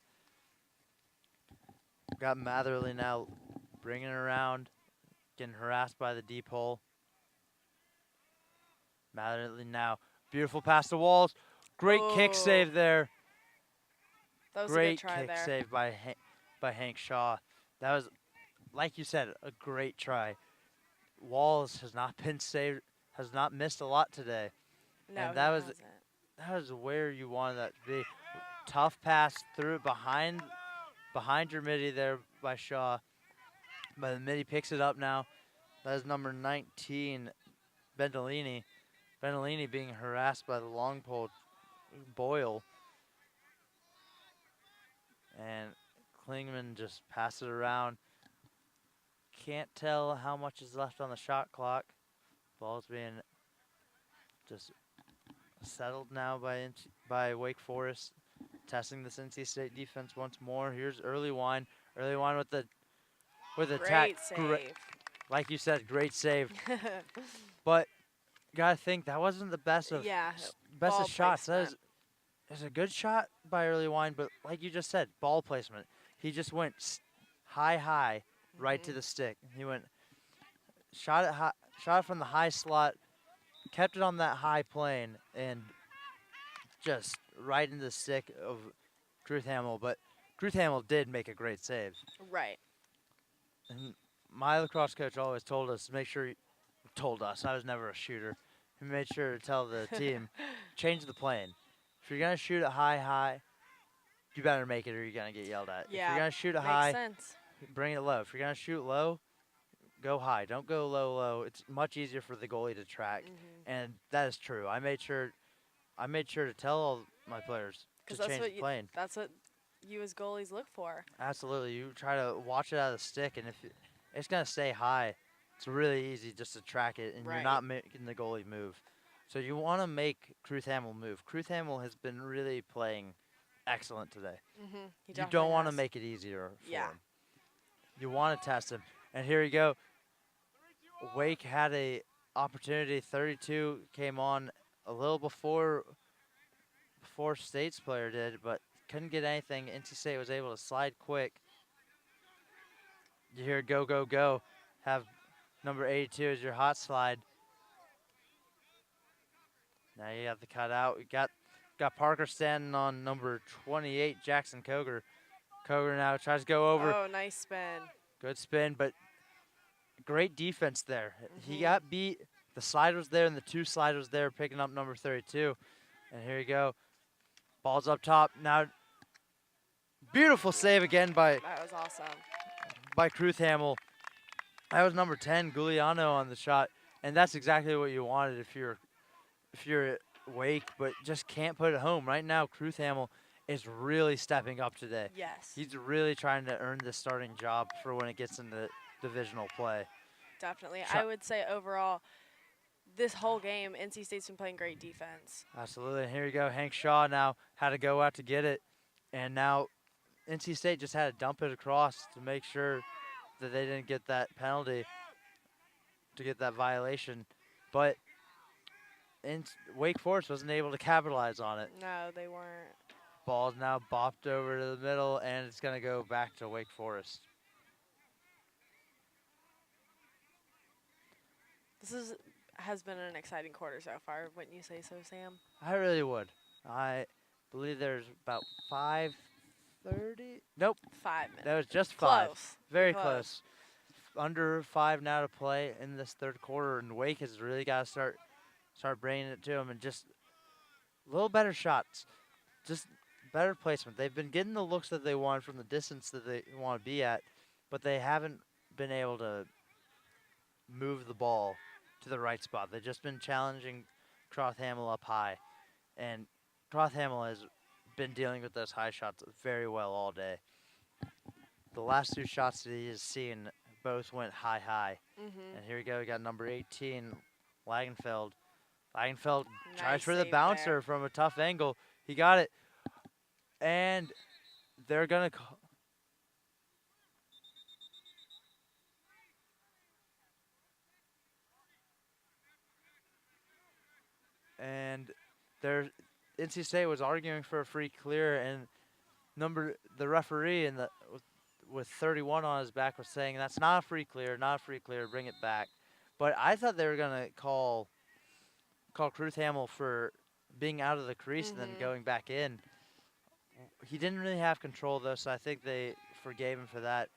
Got Matherly now bringing it around, getting harassed by the deep hole. Matherly now, beautiful pass to Walls. Great kick save there. That was great a good try kick there. save by Hank Shaw. That was, like you said, a great try. Walls has not been saved, has not missed a lot today. No, and that was where you wanted that to be. Tough pass through behind your midi there by Shaw. But the midi picks it up now. That is number 19, Bendolini. Bendolini being harassed by the long pole, Boyle. And Klingman just passes it around. Can't tell how much is left on the shot clock. Ball's being just settled now by Wake Forest, testing this NC State defense once more. Here's early wine. Early wine with attack. Great save. Like you said, great save. But gotta think that wasn't the best of Yeah, best ball of shots. That placement. is a good shot by early wine, but like you just said, ball placement. He just went high, right to Mhm. the stick. He went shot it high, shot it from the high slot, kept it on that high plane, and just right into the stick of Truth Hamill. But Truth Hamill did make a great save. Right. And my lacrosse coach always told us, make sure, told us, I was never a shooter. He made sure to tell the team, change the plane. If you're going to shoot it high, you better make it or you're going to get yelled at. If Yeah, you're going to shoot it makes high, sense. bring it low. If you're going to shoot low, go high. Don't go low. It's much easier for the goalie to track. Mhm. And that is true. I made sure to tell all my players to Because change the plane. that's what you as goalies look for. Absolutely. You try to watch it out of the stick, and if it's going to stay high, it's really easy just to track it, and you're Right. not making the goalie move. So you want to make Truth Hamill move. Truth Hamill has been really playing excellent today. Mhm. He You don't want to has. make it easier for Yeah. him. You want to test him. And here you go. Wake had a opportunity. 32 came on a little before State's player did, but couldn't get anything. NC State was able to slide quick. You hear go, go, go. Have number 82 as your hot slide. Now you got the cutout. You got Parker standing on number 28, Jackson Koger. Koger now tries to go over. Oh, nice spin. Good spin, but great defense there. He Mhm. got beat. The slide was there, and the two sliders there picking up number 32. And here you go. Ball's up top. Now, beautiful save again by That was awesome. Kruth Hamill. That was number 10, Giuliano on the shot, and that's exactly what you wanted if you're Wake, but just can't put it home. Right now, Kruth Hamill is really stepping up today. Yes. He's really trying to earn the starting job for when it gets into divisional play. Definitely. I would say overall, this whole game, NC State's been playing great defense. Absolutely. And here you go. Hank Shaw now had to go out to get it, and now NC State just had to dump it across to make sure that they didn't get that penalty, to get that violation. But Wake Forest wasn't able to capitalize on it. No, they weren't. Ball's now bopped over to the middle, and it's going to go back to Wake Forest. This has been an exciting quarter so far, wouldn't you say so, Sam? I really would. I believe there's about 5:30. Nope. 5 minutes. That was just 5. Close. Very close. Under 5 now to play in this third quarter, and Wake has really got to start bringing it to them and just a little better shots, just better placement. They've been getting the looks that they want from the distance that they want to be at, but they haven't been able to move the ball to the right spot. They've just been challenging Croth Hamill up high, and Croth Hamill has been dealing with those high shots very well all day. The last 2 shots that he has seen both went high. Mm-hmm. And here we go. We got number 18, Lagenfeld. Lagenfeld tries Nice for the save bouncer there. from a tough angle. He got it. And they're going to call. And NC State was arguing for a free clear, and the referee with 31 on his back was saying that's not a free clear, bring it back. But I thought they were gonna call Kruth Hamill for being out of the crease and then going back in. He didn't really have control though, so I think they forgave him for that.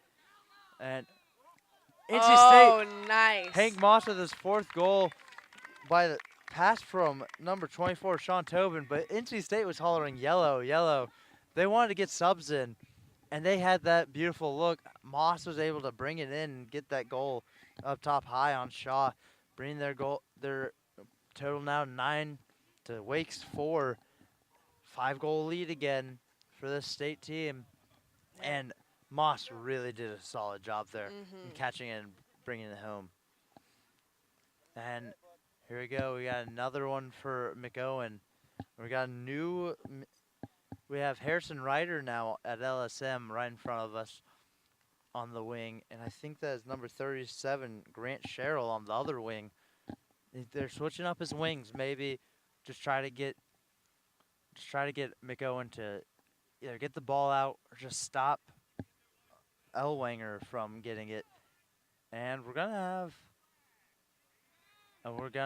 And NC State, nice. Hank Moss with his 4th goal by the pass from number 24, Sean Tobin, but NC State was hollering yellow, yellow. They wanted to get subs in, and they had that beautiful look. Moss was able to bring it in and get that goal up top high on Shaw, bringing their total now 9 to Wake's 4. 5-goal lead again for this state team, and Moss really did a solid job there in catching it and bringing it home. And here we go. We got another one for McOwen. We got a new. We have Harrison Ryder now at LSM right in front of us on the wing, and I think that is number 37, Grant Sherrill, on the other wing. They're switching up his wings, maybe just try to get McOwen to either get the ball out or just stop Elwanger from getting it. And we're gonna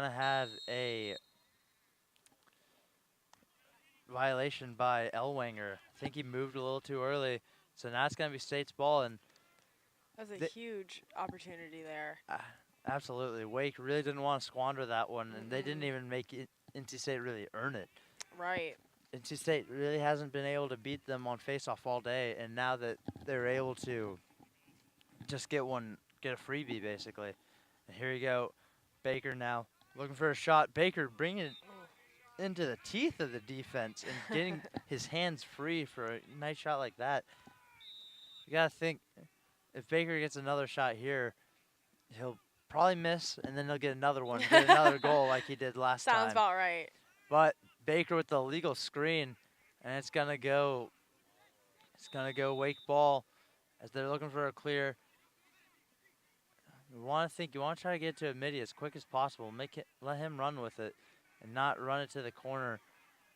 have a violation by Elwanger. I think he moved a little too early, so now it's gonna be State's ball. And That was a huge opportunity there. Absolutely, Wake really didn't want to squander that one, and they didn't Mm-mm. even make it, NC State really earn it. Right. NC State really hasn't been able to beat them on faceoff all day, and now that they're able to just get a freebie basically. And here you go, Baker now looking for a shot. Baker bringing it into the teeth of the defense and getting his hands free for a nice shot like that. You gotta think, if Baker gets another shot here, he'll probably miss, and then he'll get another one, get another goal like he did last time. Sounds about right. But Baker with the illegal screen, and it's gonna go Wake ball as they're looking for a clear. You want to try to get to a midi as quick as possible. Let him run with it, and not run it to the corner.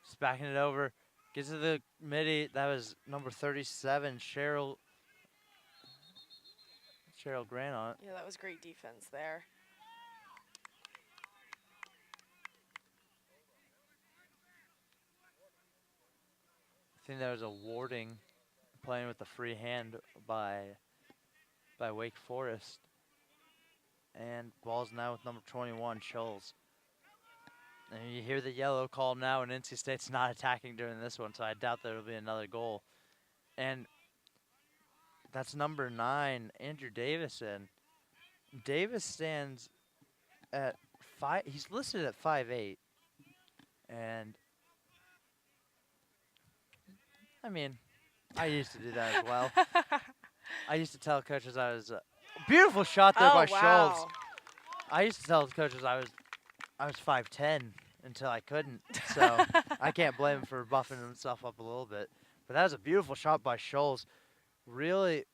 Just backing it over, gets to the midi. That was number 37, Cheryl Grant on it. Yeah, that was great defense there. I think there was a warding playing with the free hand by Wake Forest. And ball's now with number 21, Schulz. And you hear the yellow call now, and NC State's not attacking during this one, so I doubt there'll be another goal. And that's number 9, Andrew Davison. Davis stands at 5. He's listed at 5'8". And I mean, I used to do that as well. I used to tell coaches I was beautiful shot there by Schulz. I used to tell coaches I was 5'10" until I couldn't. So I can't blame him for buffing himself up a little bit. But that was a beautiful shot by Schulz. Really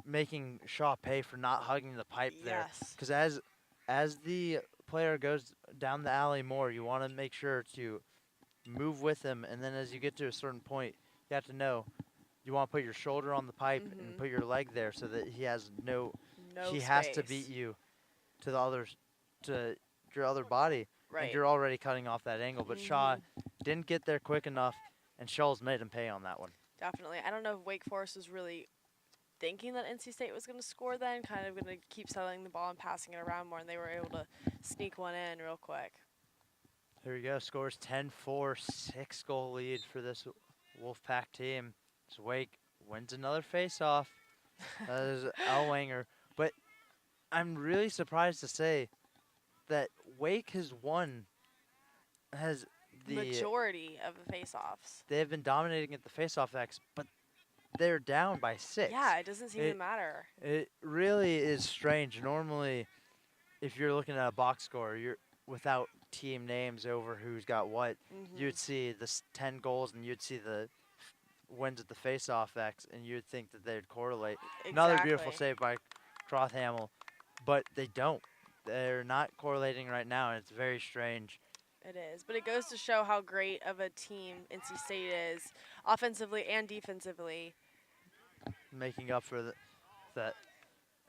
making Shaw pay for not hugging the pipe there. Yes. Because as the player goes down the alley more, you want to make sure to move with him. And then as you get to a certain point, you have to know you want to put your shoulder on the pipe and put your leg there so that he has he has to beat you to your other body. Right. And you're already cutting off that angle. But Shaw didn't get there quick enough, and Schulz made him pay on that one. Definitely. I don't know if Wake Forest was really thinking that NC State was going to score then, kind of going to keep settling the ball and passing it around more, and they were able to sneak one in real quick. Here we go. Scores 10-4, 6-goal lead for this Wolfpack team. So Wake wins another face-off. That is Elwanger. But I'm really surprised to say that Wake has the majority of the face-offs. They have been dominating at the face-off X, but they're down by 6. Yeah, it doesn't seem to matter. It really is strange. Normally, if you're looking at a box score, you're without team names over who's got what, you'd see the 10 goals and you'd see the wins at the face-off X, and you'd think that they'd correlate. Exactly. Another beautiful save by Crothamel, but they don't. They're not correlating right now, and it's very strange. It is, but it goes to show how great of a team NC State is, offensively and defensively. Making up for that.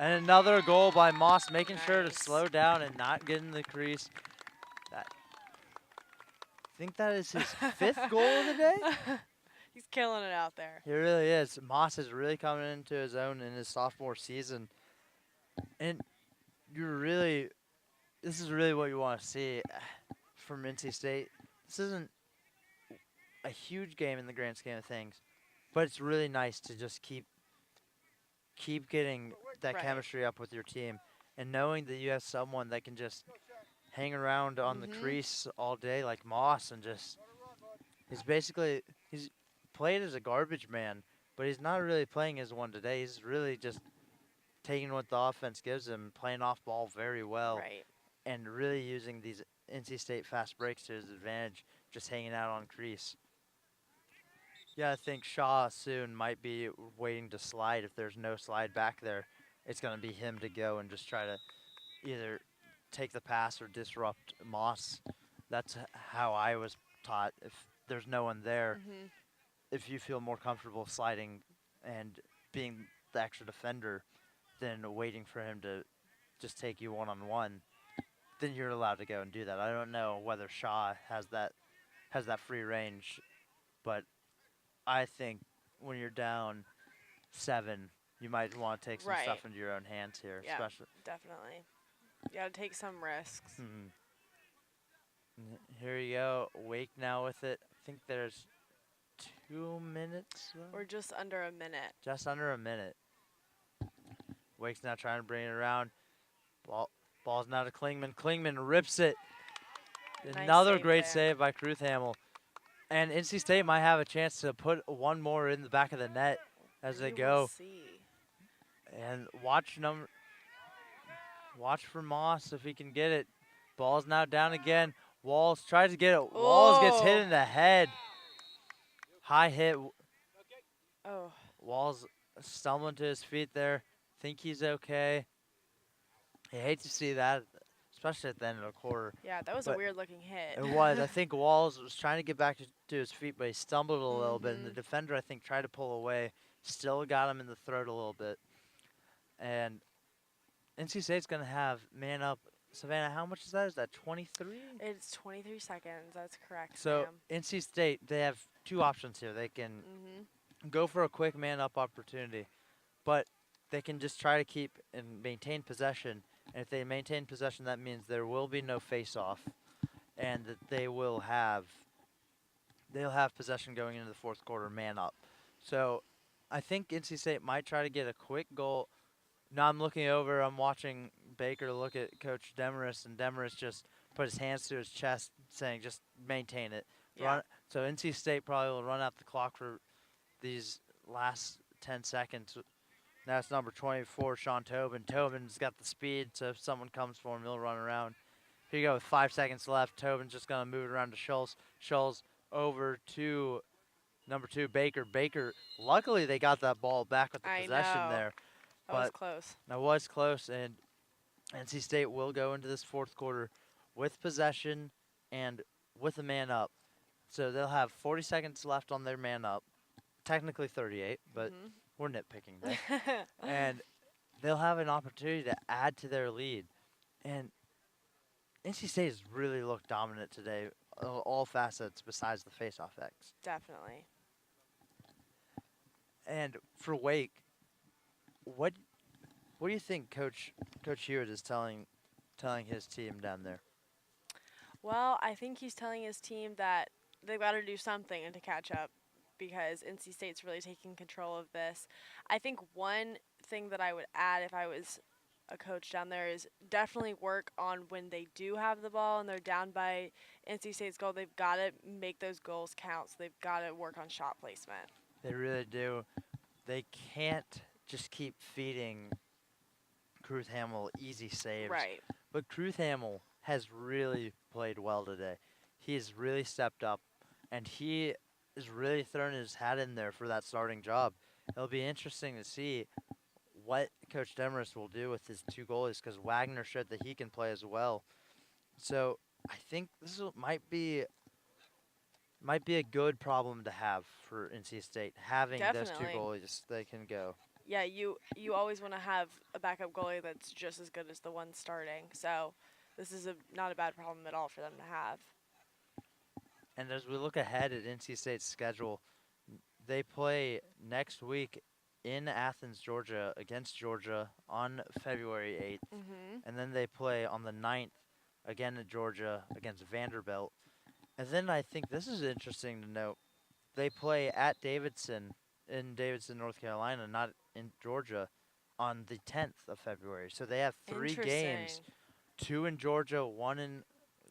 And another goal by Moss, making sure to slow down and not get in the crease. I think that is his 5th goal of the day. He's killing it out there. He really is. Moss is really coming into his own in his sophomore season. And this is really what you want to see from NC State. This isn't a huge game in the grand scheme of things, but it's really nice to just keep getting that chemistry up with your team, and knowing that you have someone that can just hang around on the crease all day like Moss, and just he's played as a garbage man, but he's not really playing as one today. He's really just taking what the offense gives him, playing off ball very well, and really using these NC State fast breaks to his advantage, just hanging out on crease. Yeah, I think Shaw soon might be waiting to slide. If there's no slide back there, it's going to be him to go and just try to either take the pass or disrupt Moss. That's how I was taught. If there's no one there, Mhm. if you feel more comfortable sliding and being the extra defender than waiting for him to just take you one-on-one, then you're allowed to go and do that. I don't know whether Shaw has that free range, but I think when you're down 7, you might want to take some Right. stuff into your own hands here, Yeah, especially. definitely. You got to take some risks. Here you go, Wake now with it. I think there's 2 minutes left. We're just under a minute. Just under a minute. Wake's now trying to bring it around. Ball's now to Klingman. Klingman rips it. Nice Another save great there. save by Kruthhamel. And NC State might have a chance to put one more in the back of the net as they We go. will see. And watch for Moss if he can get it. Ball's now down again. Walls tries to get it. Walls gets hit Oh. in the head. High hit. Oh. Walls stumbling to his feet there. Think he's okay. I hate to see that, especially at the end of the quarter. Yeah, that was a But weird looking hit. It was. I think Walls was trying to get back to his feet, but he stumbled a little bit, and the Mhm. defender, I think, tried to pull away. Still got him in the throat a little bit. And NC State's going to have man up. Savannah, how much is that? Is that 23? It's 23 seconds. That's correct, So ma'am. NC State, they have two options here. They can go for a quick man up opportunity, but they can just try to keep and maintain possession. And if they maintain possession, that means there will be no face-off, and that they'll have possession going into the fourth quarter, man up. So I think NC State might try to get a quick goal. Now I'm looking over, I'm watching Baker look at Coach Demarest, and Demarest just put his hands to his chest saying just maintain it. Yeah. So NC State probably will run out the clock for these last 10 seconds. Now it's number 24, Sean Tobin. Tobin's got the speed, so if someone comes for him, he'll run around. Here you go with 5 seconds left. Tobin's just going to move it around to Schultz. Schultz over to number 2, Baker. Baker, luckily they got that ball back with the I possession know. there. That was But close. that was close, and NC State will go into this fourth quarter with possession and with a man up. So they'll have 40 seconds left on their man up. Technically 38, but we're nitpicking there. And they'll have an opportunity to add to their lead. And NC State has really looked dominant today, all facets besides the face-off X. Definitely. And for Wake, what do you think Coach Hewitt is telling his team down there? Well, I think he's telling his team that they've got to do something and to catch up because NC State's really taking control of this. I think one thing that I would add if I was a coach down there is definitely work on when they do have the ball and they're down by NC State's goal. They've got to make those goals count. So they've got to work on shot placement. They really do. They can't just keep feeding Kruthhamel easy saves. Right. But Kruthhamel has really played well today. He's really stepped up, and he is really throwing his hat in there for that starting job. It'll be interesting to see what Coach Demarest will do with his 2 goalies because Wagner showed that he can play as well. So I think this might be a good problem to have for NC State, having those 2 Definitely. goalies they can go. Yeah, you always want to have a backup goalie that's just as good as the one starting. So this is not a bad problem at all for them to have. And as we look ahead at NC State's schedule, they play next week in Athens, Georgia, against Georgia on February 8th. And then they play on the 9th again at Georgia against Vanderbilt. And then I think this is interesting to note. They play at Davidson in Davidson, North Carolina, not in Georgia, on the 10th of February. So they have 3 games, 2 in Georgia, 1 in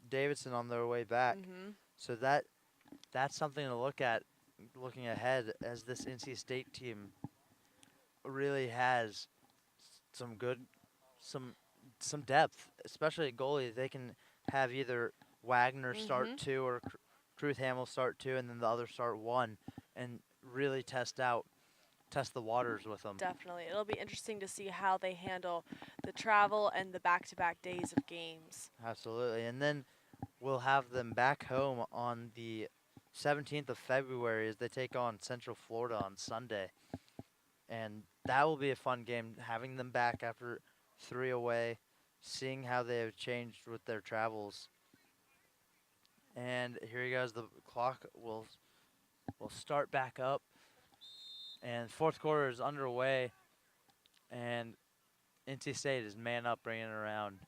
Davidson on their way back. So that's something to look at looking ahead as this NC State team really has some depth, especially at goalie. They can have either Wagner start 2 or Ham will start 2, and then the other start 1, and really test the waters with them. Definitely. It'll be interesting to see how they handle the travel and the back-to-back days of games. Absolutely. And then we'll have them back home on the 17th of February as they take on Central Florida on Sunday. And that will be a fun game, having them back after 3 away, seeing how they have changed with their travels. And here he goes. The clock will start back up. And fourth quarter is underway. And NC State is man up, bringing it around.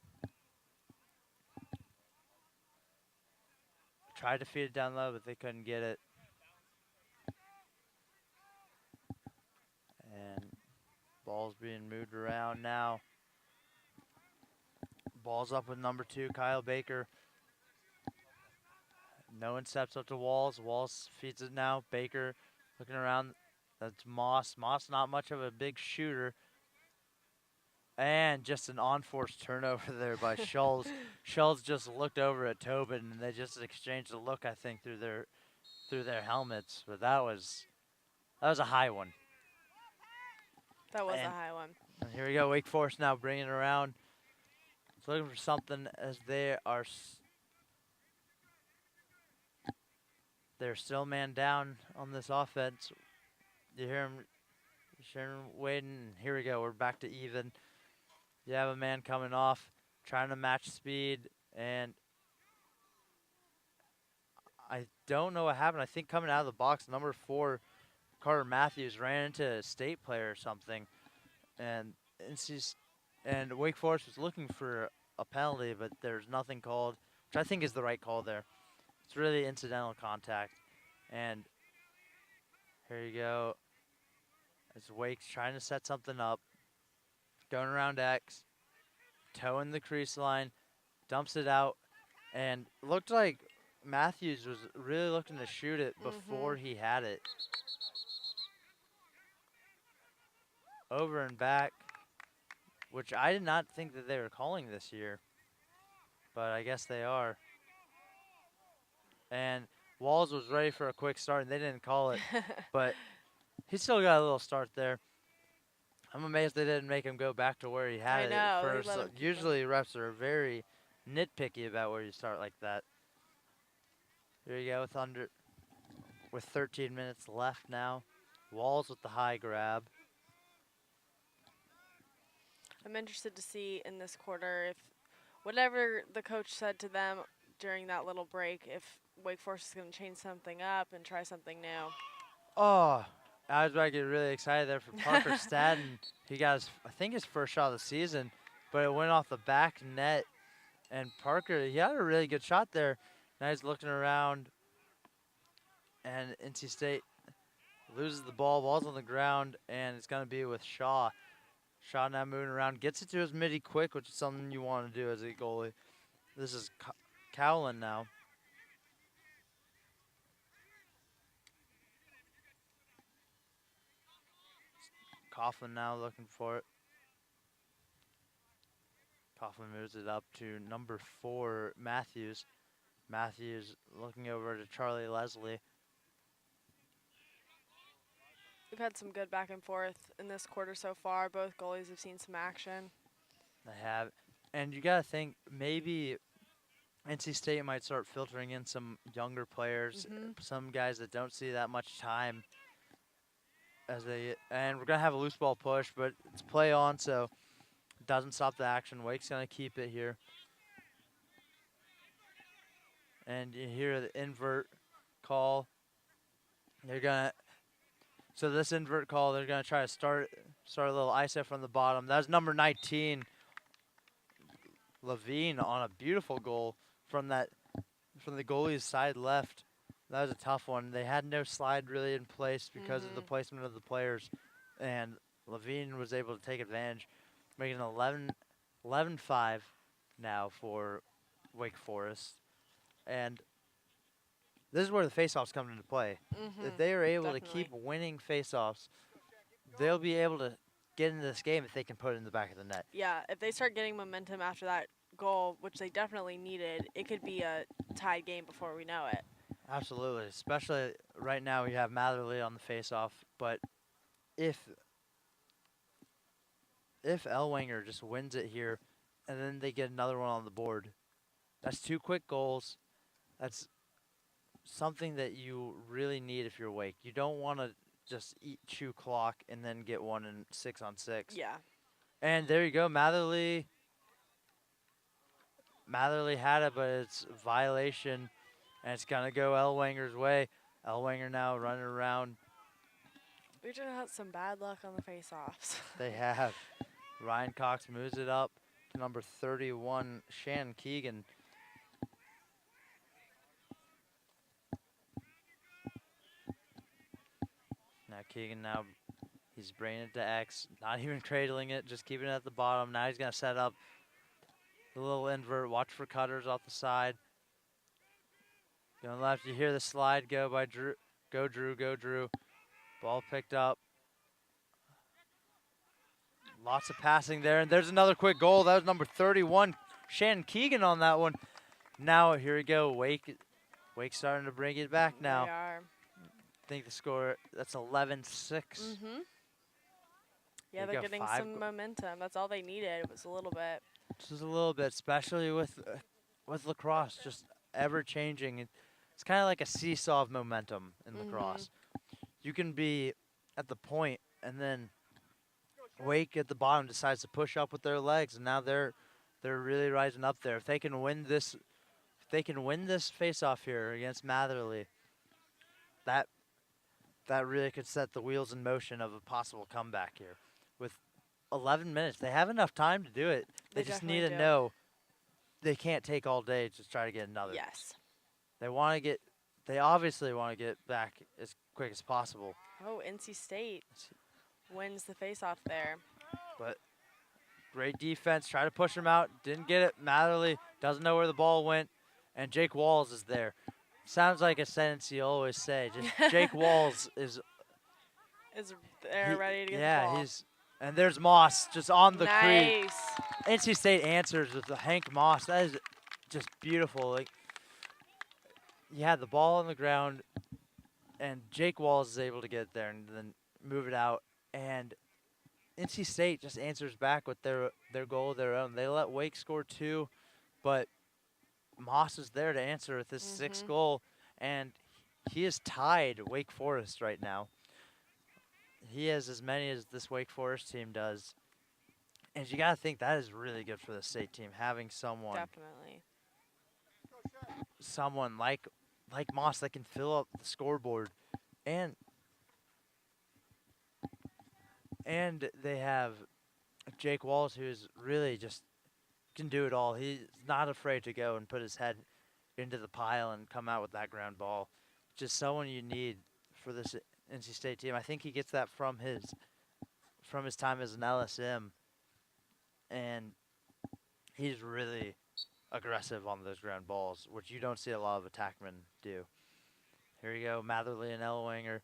Tried to feed it down low, but they couldn't get it. And ball's being moved around now. Ball's up with number 2, Kyle Baker. No one steps up to Walls. Walls feeds it now. Baker looking around. That's Moss. Moss not much of a big shooter. And just an on-force turnover there by Schultz. Schultz just looked over at Tobin, and they just exchanged a look, I think, through their helmets. But that was a high one. That was a high one. And here we go. Wake Forest now bringing it around. It's looking for something as they're still man down on this offense. You hear him waiting. And here we go. We're back to even. You have a man coming off, trying to match speed, and I don't know what happened. I think coming out of the box, number 4, Carter Matthews, ran into a state player or something, and Wake Forest was looking for a penalty, but there's nothing called, which I think is the right call there. It's really incidental contact, and here you go. As Wake's trying to set something up. Going around X, toeing the crease line, dumps it out, and looked like Matthews was really looking to shoot it before he had it. Over and back, which I did not think that they were calling this year, but I guess they are. And Walls was ready for a quick start, and they didn't call it, but he still got a little start there. I'm amazed they didn't make him go back to where he had it at first. Usually refs are very nitpicky about where you start like that. Here you go with 13 minutes left now. Walls with the high grab. I'm interested to see in this quarter if whatever the coach said to them during that little break, if Wake Forest is going to change something up and try something new. Oh, I was about to get really excited there for Parker Stadden. He got I think his first shot of the season, but it went off the back net. And Parker, he had a really good shot there. Now he's looking around, and NC State loses the ball. Ball's on the ground, and it's going to be with Shaw. Shaw now moving around, gets it to his midi quick, which is something you want to do as a goalie. This is Cowlin now. Coughlin now looking for it. Coughlin moves it up to number 4, Matthews. Matthews looking over to Charlie Leslie. We've had some good back and forth in this quarter so far. Both goalies have seen some action. They have. And you got to think maybe NC State might start filtering in some younger players, some guys that don't see that much time. And we're going to have a loose ball push, but it's play on, so it doesn't stop the action. Wake's going to keep it here. And you hear the invert call. So this invert call, they're going to try to start a little ISO from the bottom. That's number 19, Levine, on a beautiful goal from the goalie's side left. That was a tough one. They had no slide really in place because of the placement of the players, and Levine was able to take advantage, making 11-5 now for Wake Forest. And this is where the faceoffs come into play. If they are able to keep winning faceoffs, they'll be able to get into this game if they can put it in the back of the net. Yeah, if they start getting momentum after that goal, which they definitely needed, it could be a tied game before we know it. Absolutely, especially right now we have Matherly on the face-off, but if if Elwanger just wins it here, and then they get another one on the board, that's 2 quick goals. That's something that you really need if you're Wake. You don't want to just chew clock and then get one in 6-on-6. Yeah. And there you go, Matherly. Matherly had it, but it's violation, and it's gonna go Elwanger's way. Elwanger now running around. We just had some bad luck on the face-offs. They have. Ryan Cox moves it up to number 31, Shannon Keegan. Now Keegan he's bringing it to X, not even cradling it, just keeping it at the bottom. Now he's gonna set up the little invert, watch for cutters off the side. Going left, you hear the slide go by Drew. Go Drew, go Drew. Ball picked up. Lots of passing there, and there's another quick goal. That was number 31, Shannon Keegan on that one. Now, here we go. Wake starting to bring it back now. They are. I think the score, that's 11-6. Mm-hmm. Yeah, they're getting some momentum. That's all they needed was a little bit. Just a little bit, especially with lacrosse, just ever changing. It's kind of like a seesaw of momentum in lacrosse. You can be at the point, and then Wake at the bottom decides to push up with their legs, and now they're really rising up there. If they can win this, face-off here against Matherly, that really could set the wheels in motion of a possible comeback here. With 11 minutes, they have enough time to do it. They just need to know they can't take all day to try to get another. Yes. They obviously want to get back as quick as possible. Oh, NC State wins the face-off there. But great defense. Try to push him out. Didn't get it. Matherly doesn't know where the ball went. And Jake Walls is there. Sounds like a sentence you always say. Just Jake Walls is there ready to get the ball. And there's Moss just on the crease. Nice. NC State answers with the Hank Moss. That is just beautiful. Like, you had the ball on the ground, and Jake Walls is able to get it there and then move it out. And NC State just answers back with their goal of their own. They let Wake score 2, but Moss is there to answer with his 6th goal, and he is tied Wake Forest right now. He has as many as this Wake Forest team does. And you got to think that is really good for the state team, having someone like Moss that can fill up the scoreboard. And they have Jake Walls, who is really just can do it all. He's not afraid to go and put his head into the pile and come out with that ground ball. Just someone you need for this NC State team. I think he gets that from his time as an LSM, and he's really aggressive on those ground balls, which you don't see a lot of attackmen do. Here you go, Matherly and Elwanger.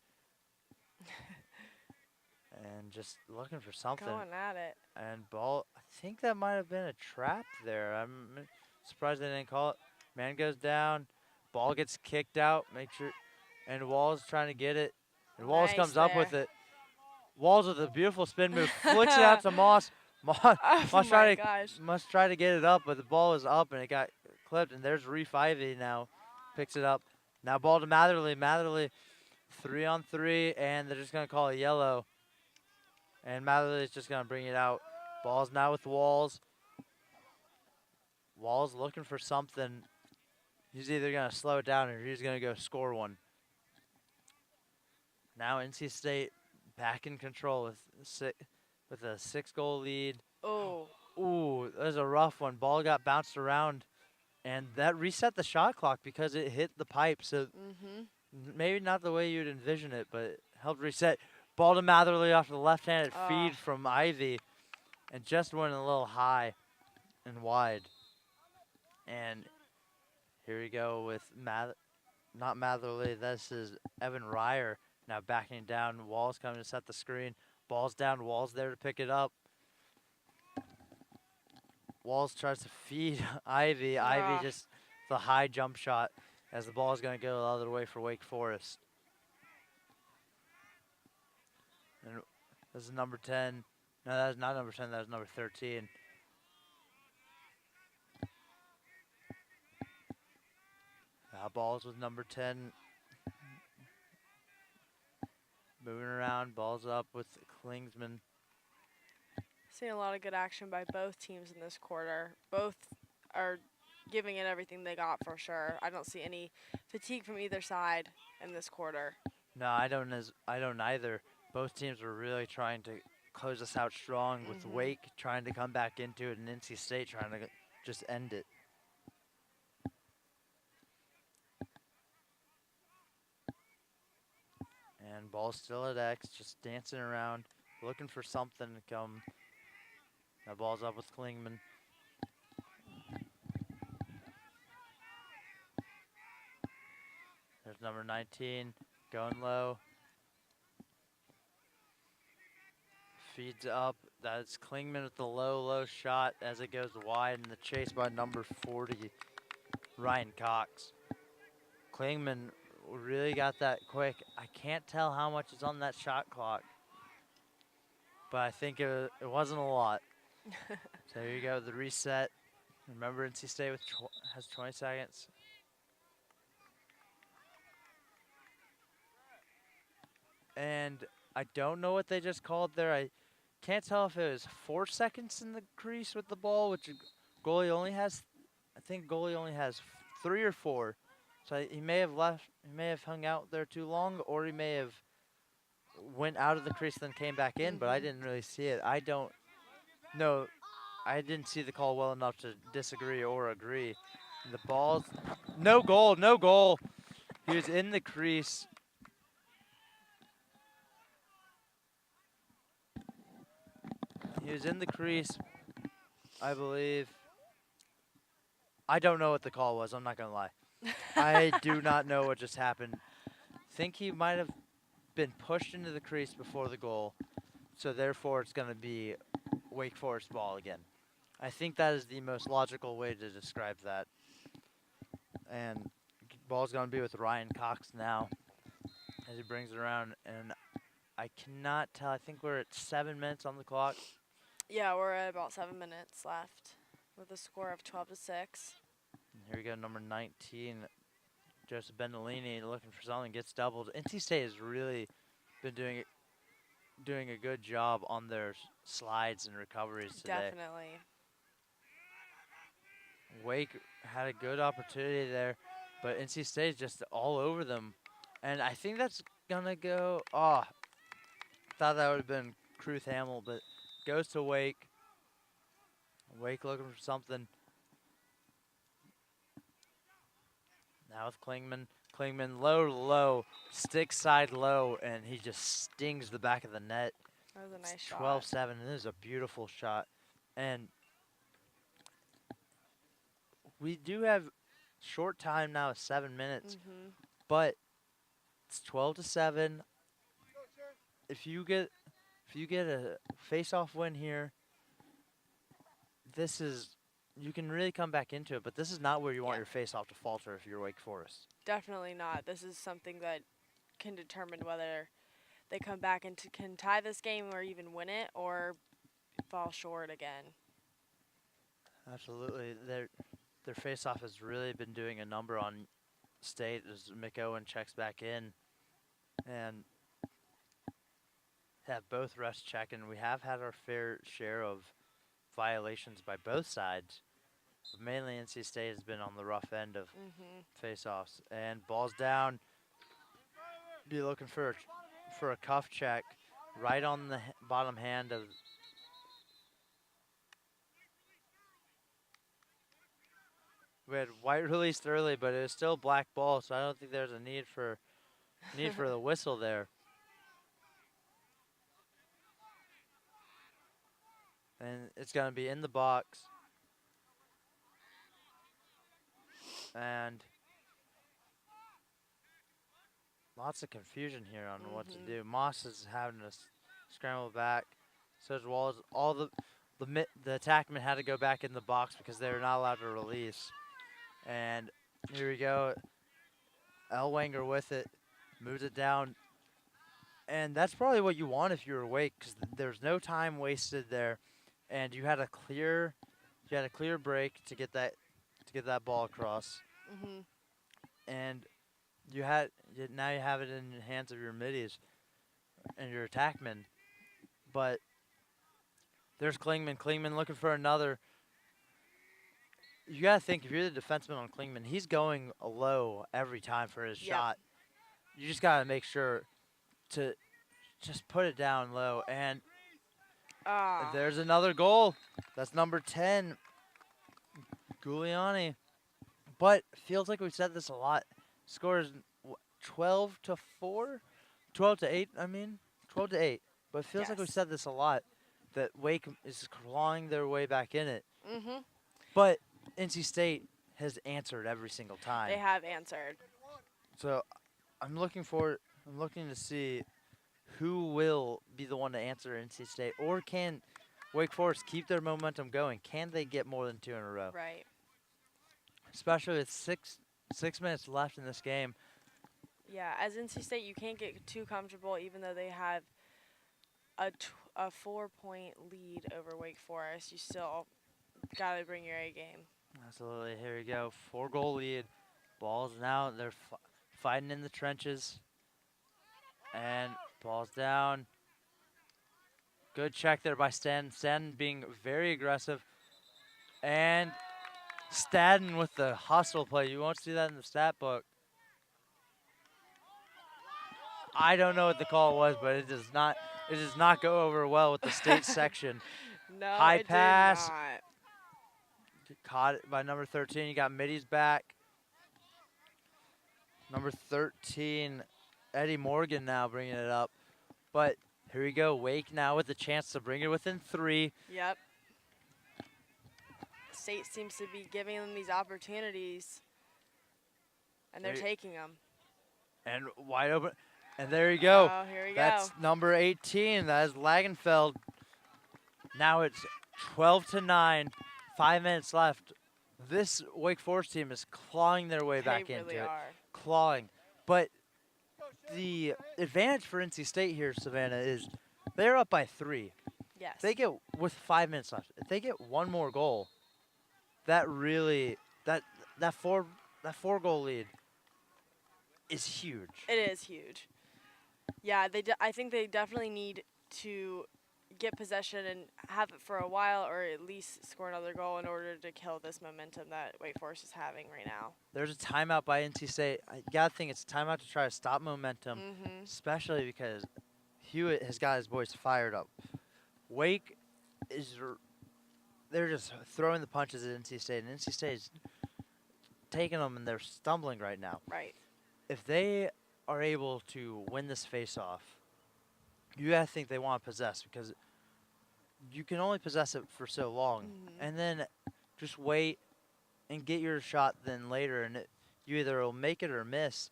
And just looking for something. Going at it. And ball, I think that might have been a trap there. I'm surprised they didn't call it. Man goes down. Ball gets kicked out. And Walls trying to get it. And Walls comes up with it. Walls with a beautiful spin move. Flicks it out to Moss. Must try to get it up, but the ball was up and it got clipped. And there's Reef Ivy now. Picks it up. Now ball to Matherly. Matherly 3-on-3, and they're just going to call it yellow. And Matherly is just going to bring it out. Ball's now with Walls. Walls looking for something. He's either going to slow it down or he's going to go score one. Now NC State back in control with a 6-goal lead. Oh. Ooh, that was a rough one. Ball got bounced around, and that reset the shot clock because it hit the pipe. So maybe not the way you'd envision it, but it helped reset. Ball to Matherly off the left-handed feed from Ivy, and just went a little high and wide. And here we go with not Matherly. This is Evan Ryer now backing down. Walls coming to set the screen. Ball's down. Walls there to pick it up. Walls tries to feed Ivy. Ivy just the high jump shot. as the ball is going to go the other way for Wake Forest. And this is number 10. No, that is not number 10. That is number 13. Now balls with number 10. Moving around. Balls up with Klingsman. Seeing a lot of good action by both teams in this quarter. Both are giving it everything they got for sure. I don't see any fatigue from either side in this quarter. No, I don't either. Both teams were really trying to close us out strong with Wake trying to come back into it and NC State trying to just end it. And ball's still at X, just dancing around, looking for something to come. Now ball's up with Klingman. There's number 19, going low. Feeds up. That's Klingman with the low shot as it goes wide and the chase by number 40, Ryan Cox. Klingman really got that quick. I can't tell how much is on that shot clock, but I think it wasn't a lot. So here you go, the reset. Remember, NC State has 20 seconds. And I don't know what they just called there. I can't tell if it was 4 seconds in the crease with the ball, which goalie only has, I think goalie only has 3 or 4. So he may have left, he may have hung out there too long, or he may have went out of the crease then came back in, but I didn't really see it. I don't know. I didn't see the call well enough to disagree or agree. The ball's, no goal, no goal. He was in the crease. He was in the crease, I believe. I don't know what the call was, I'm not going to lie. I do not know what just happened. Think he might have been pushed into the crease before the goal, so therefore it's going to be Wake Forest ball again. I think that is the most logical way to describe that. And ball's going to be with Ryan Cox now as he brings it around. And I cannot tell. I think we're at 7 minutes on the clock. Yeah, we're at about 7 minutes left with a score of 12-6. And here we go, number 19, Joseph Bendolini looking for something, gets doubled. NC State has really been doing a good job on their slides and recoveries today. Definitely. Wake had a good opportunity there, but NC State is just all over them. And I think that's going to go, thought that would have been Kruth Hamill, but goes to Wake. Wake looking for something. Now with Klingman. Klingman low, stick side low, and he just stings the back of the net. That was a nice shot. 12-7, and this is a beautiful shot. And we do have short time now, 7 minutes, but it's 12-7. If you get a face-off win here, you can really come back into it, but this is not where you want your face-off to falter if you're Wake Forest. Definitely not. This is something that can determine whether they come back and can tie this game or even win it or fall short again. Absolutely. Their face-off has really been doing a number on State as McOwen checks back in and have both refs checking. We have had our fair share of violations by both sides, but mainly NC State has been on the rough end of face-offs. And ball's down. Be looking for a cuff check right on the bottom hand of. We had white released early, but it was still black ball, so I don't think there's a need for the whistle there. And it's going to be in the box. And lots of confusion here on what to do. Moss is having to scramble back. So as well as all the attackmen had to go back in the box because they were not allowed to release. And here we go. Elwanger with it, moves it down, and that's probably what you want if you're awake, because there's no time wasted there, and you had a clear break to get that ball across, Mhm. and now you have it in the hands of your middies and your attackmen, but there's Klingman. Klingman looking for another. You gotta think if you're the defenseman on Klingman, he's going low every time for his Yep. shot. You just gotta make sure to just put it down low, and Ah. there's another goal. That's number 10, Giuliani. But feels like we've said this a lot. Scores 12 to 4, 12 to 8. I mean, 12 to 8. But it feels like we've Yes. said this a lot. That Wake is clawing their way back in it. Mhm. But NC State has answered every single time. They have answered. So I'm looking to see who will be the one to answer NC State, or can Wake Forest keep their momentum going? Can they get more than 2 in a row? Right. Especially with six minutes left in this game. Yeah, as NC State, you can't get too comfortable, even though they have a 4-point lead over Wake Forest. You still gotta bring your A game. Absolutely. Here we go. 4-goal lead. Ball's now. They're fighting in the trenches. And ball's down. Good check there by Sten. Sten being very aggressive. And Stadden with the hustle play. You won't see that in the stat book. I don't know what the call was, but it does not go over well with the state section. No, High it pass. did not. Caught it by number 13. You got middies back. Number 13, Eddie Morgan now bringing it up. But here we go. Wake now with the chance to bring it within 3. Yep. State seems to be giving them these opportunities, and they're They- taking them. And wide open. And there you go. Oh, here we That's go. number 18. That is Lagenfeld. Now it's 12 to 9. 5 minutes left. This Wake Forest team is clawing their way back They into really it. are. Clawing. But the advantage for NC State here, Savannah, is they're up by 3. Yes. They get with 5 minutes left. If they get one more goal, that really that 4-goal lead is huge. It is huge. Yeah, I think they definitely need to get possession and have it for a while, or at least score another goal in order to kill this momentum that Wake Forest is having right now. There's a timeout by NC State. I gotta think it's a timeout to try to stop momentum, Mhm. especially because Hewitt has got his boys fired up. Wake they're just throwing the punches at NC State, and NC State is taking them, and they're stumbling right now. Right. If they are able to win this face-off, you gotta think they want to possess, because you can only possess it for so long, Mhm. and then just wait and get your shot then later, and you either will make it or miss,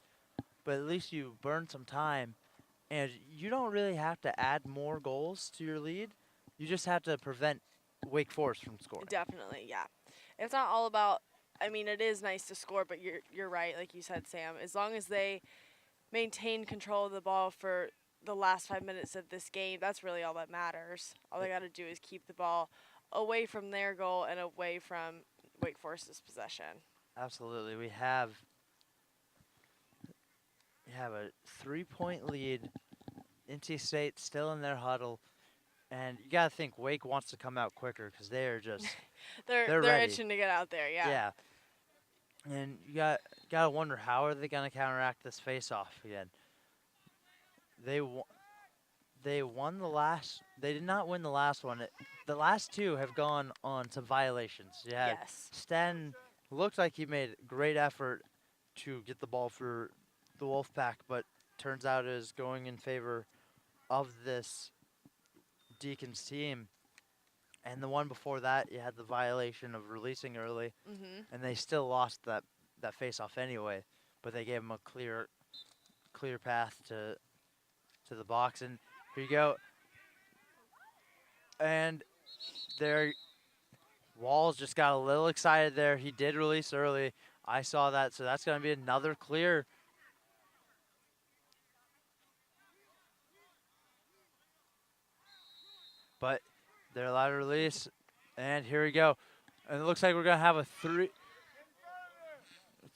but at least you burn some time, and you don't really have to add more goals to your lead. You just have to prevent Wake Forest from scoring. Definitely, yeah. It's not all about. I mean, it is nice to score, but you're right, like you said, Sam. As long as they maintain control of the ball for the last 5 minutes of this game, that's really all that matters. All they got to do is keep the ball away from their goal and away from Wake Forest's possession. Absolutely. We have a 3-point lead. NC State still in their huddle. And you got to think Wake wants to come out quicker, because they are just They're ready. itching to get out there, yeah. And you got to wonder, how are they going to counteract this face-off again? They won the last. They did not win the last one. The last 2 have gone on some violations. You had Yes. Sten looked like he made great effort to get the ball for the Wolfpack, but turns out it is going in favor of this Deacons team. And the one before that, you had the violation of releasing early, Mhm. and they still lost that face-off anyway. But they gave them a clear path to the box. And here you go. And there, Walls just got a little excited there. He did release early. I saw that, so that's going to be another clear They're allowed to release. And here we go. And it looks like we're going to have a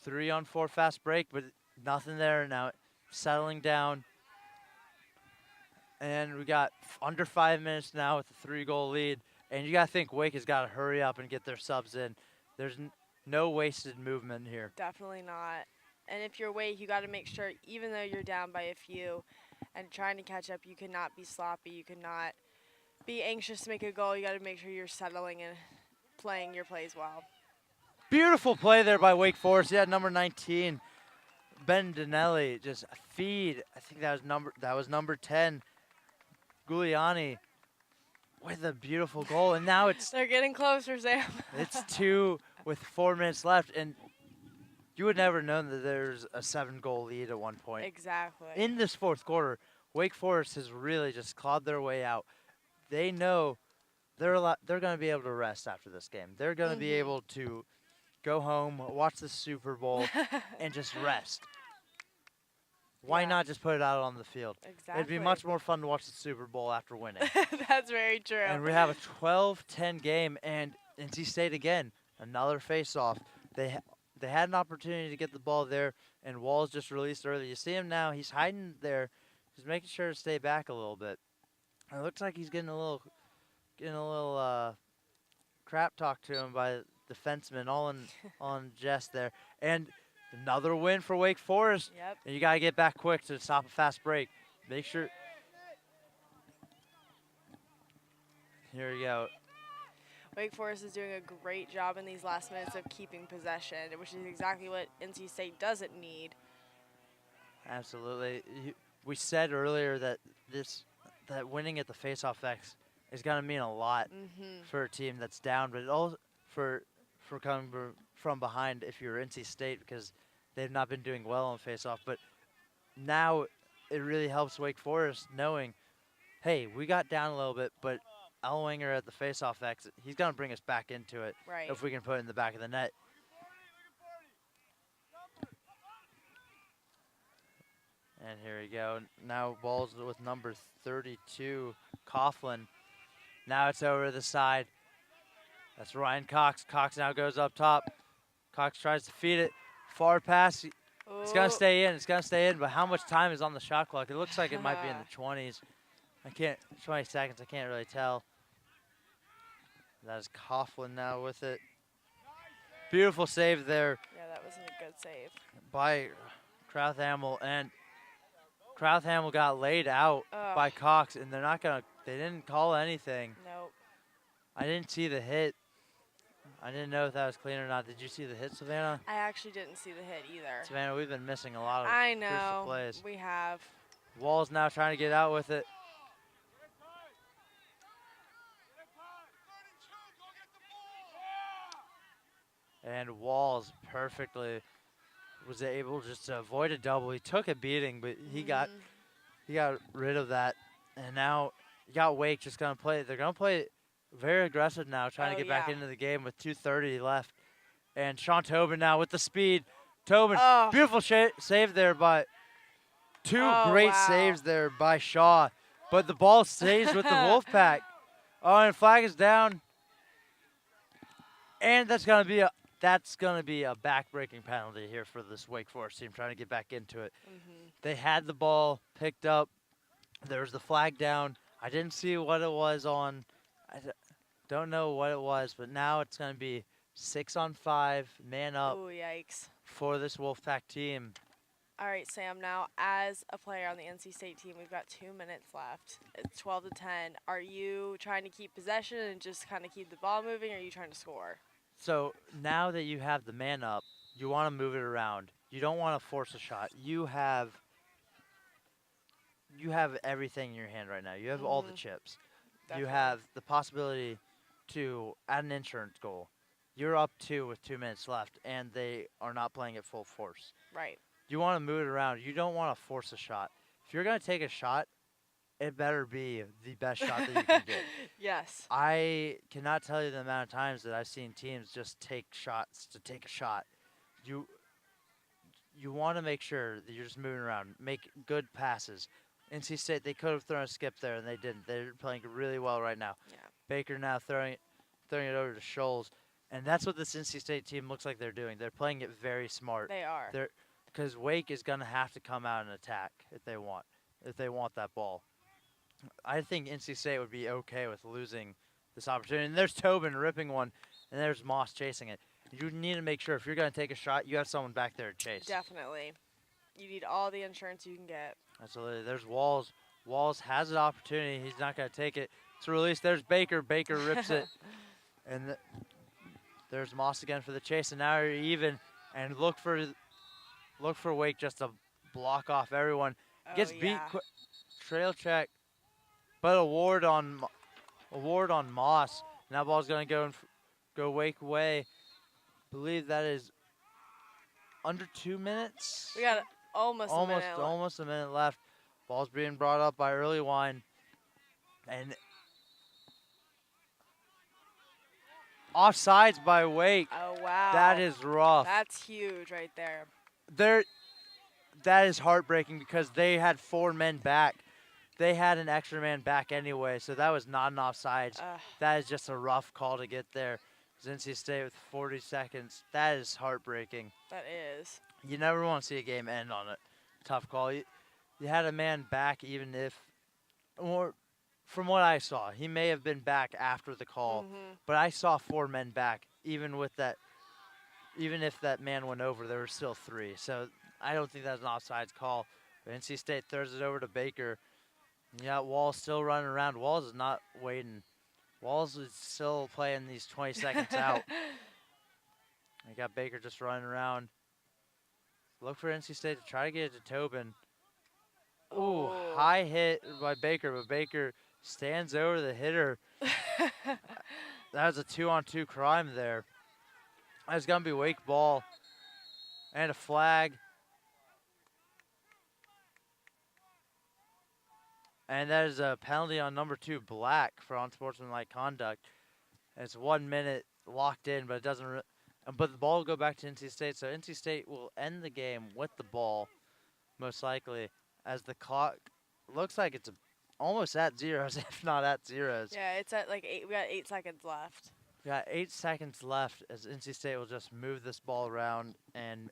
3-on-4 fast break, but nothing there now. Settling down. And we got under 5 minutes now with a 3-goal lead. And you got to think Wake has got to hurry up and get their subs in. There's no wasted movement here. Definitely not. And if you're Wake, you got to make sure, even though you're down by a few and trying to catch up, you cannot be sloppy. You cannot be anxious to make a goal. You got to make sure you're settling and playing your plays well. Beautiful play there by Wake Forest. Yeah, number 19, Ben Dinelli, just a feed. I think that was number 10, Giuliani, with a beautiful goal. And now They're getting closer, Sam. it's 2 with 4 minutes left, and you would never known that there's a 7-goal lead at one point. Exactly. In this fourth quarter, Wake Forest has really just clawed their way out. They know they're going to be able to rest after this game. They're going to be able to go home, watch the Super Bowl, and just rest. Why not just put it out on the field? Exactly. It'd be much more fun to watch the Super Bowl after winning. That's very true. And we have a 12-10 game, and NC State again, another face-off. They had an opportunity to get the ball there, and Walls just released early. You see him now; he's hiding there. He's making sure to stay back a little bit. And it looks like he's getting a little crap talk to him by the defenseman, all on jest there. And another win for Wake Forest. Yep. And you got to get back quick to stop a fast break. Make sure. Here we go. Wake Forest is doing a great job in these last minutes of keeping possession, which is exactly what NC State doesn't need. Absolutely. We said earlier that winning at the face-off X is going to mean a lot for a team that's down, but also for coming from behind if you're NC State, because they've not been doing well on face-off. But now it really helps Wake Forest knowing, hey, we got down a little bit, but Elwinger at the face-off X, he's going to bring us back into it if we can put it in the back of the net. And here we go. Now balls with number 32, Coughlin. Now it's over the side. That's Ryan Cox. Cox now goes up top. Cox tries to feed it. Far pass. It's going to stay in. It's going to stay in. But how much time is on the shot clock? It looks like it might be in the 20s. 20 seconds. I can't really tell. That is Coughlin now with it. Beautiful save there. Yeah, that was a good save. By Krauthamel. And Krauthamel got laid out by Cox, and they didn't call anything. Nope. I didn't see the hit. I didn't know if that was clean or not. Did you see the hit, Savannah? I actually didn't see the hit either. Savannah, we've been missing a lot of crucial plays. We have. Wall's now trying to get out with it. And Walls perfectly was able just to avoid a double. He took a beating, but he got rid of that. And now you got Wake just going to play. They're going to play very aggressive now, trying to get back into the game with 2:30 left. And Sean Tobin now with the speed. Tobin, beautiful save there by two great saves there by Shaw. But the ball stays with the Wolfpack. Oh, and flag is down. And that's going to be a back-breaking penalty here for this Wake Forest team trying to get back into it. They had the ball picked up. There was the flag down. I didn't see what it was on. I don't know what it was, but now it's going to be 6-on-5, man up. Oh, yikes. For this Wolfpack team. All right, Sam, now as a player on the NC State team, we've got 2 minutes left. It's 12-10. Are you trying to keep possession and just kind of keep the ball moving, or are you trying to score? So now that you have the man up, you want to move it around. You don't want to force a shot. You have everything in your hand right now. You have all the chips. Definitely. You have the possibility to add an insurance goal. You're up 2 with 2 minutes left, and they are not playing at full force. Right. You want to move it around. You don't want to force a shot. If you're going to take a shot, it better be the best shot that you can get. Yes. I cannot tell you the amount of times that I've seen teams just take shots to take a shot. You want to make sure that you're just moving around, make good passes. NC State, they could have thrown a skip there, and they didn't. They're playing really well right now. Yeah. Baker now throwing it over to Scholes, and that's what this NC State team looks like they're doing. They're playing it very smart. They are. Because Wake is gonna have to come out and attack if they want that ball. I think NC State would be okay with losing this opportunity. And there's Tobin ripping one, and there's Moss chasing it. You need to make sure if you're going to take a shot, you have someone back there to chase. Definitely. You need all the insurance you can get. Absolutely. There's Walls. Walls has an opportunity. He's not going to take it. It's released. There's Baker. Baker rips it. And there's Moss again for the chase. And now you're even. And look for Wake just to block off everyone. Gets beat. Trail check. But award on Moss. Now ball's going to go Wake way. I believe that is under 2 minutes. We got almost a minute left. Ball's being brought up by Early Wine. And offsides by Wake. Oh, wow. That is rough. That's huge right there. That is heartbreaking because they had 4 men back. They had an extra man back anyway, so that was not an offsides. That is just a rough call to get there. NC State with 40 seconds. That is heartbreaking. That is. You never want to see a game end on a tough call. You had a man back even if, or from what I saw, he may have been back after the call, but I saw 4 men back even with that. Even if that man went over, there were still 3. So I don't think that's an offsides call. But NC State throws it over to Baker. Yeah, Walls still running around. Walls is not waiting. Walls is still playing these 20 seconds out. You got Baker just running around. Look for NC State to try to get it to Tobin. Ooh, high hit by Baker, but Baker stands over the hitter. That was a 2-on-2 crime there. That's going to be Wake ball and a flag. And that is a penalty on number 2, Black, for unsportsmanlike conduct. And it's 1 minute locked in, but it doesn't. But the ball will go back to NC State, so NC State will end the game with the ball, most likely, as the clock looks like it's almost at zeros, if not at zeros. Yeah, it's at like 8. We got 8 seconds left. We got 8 seconds left as NC State will just move this ball around and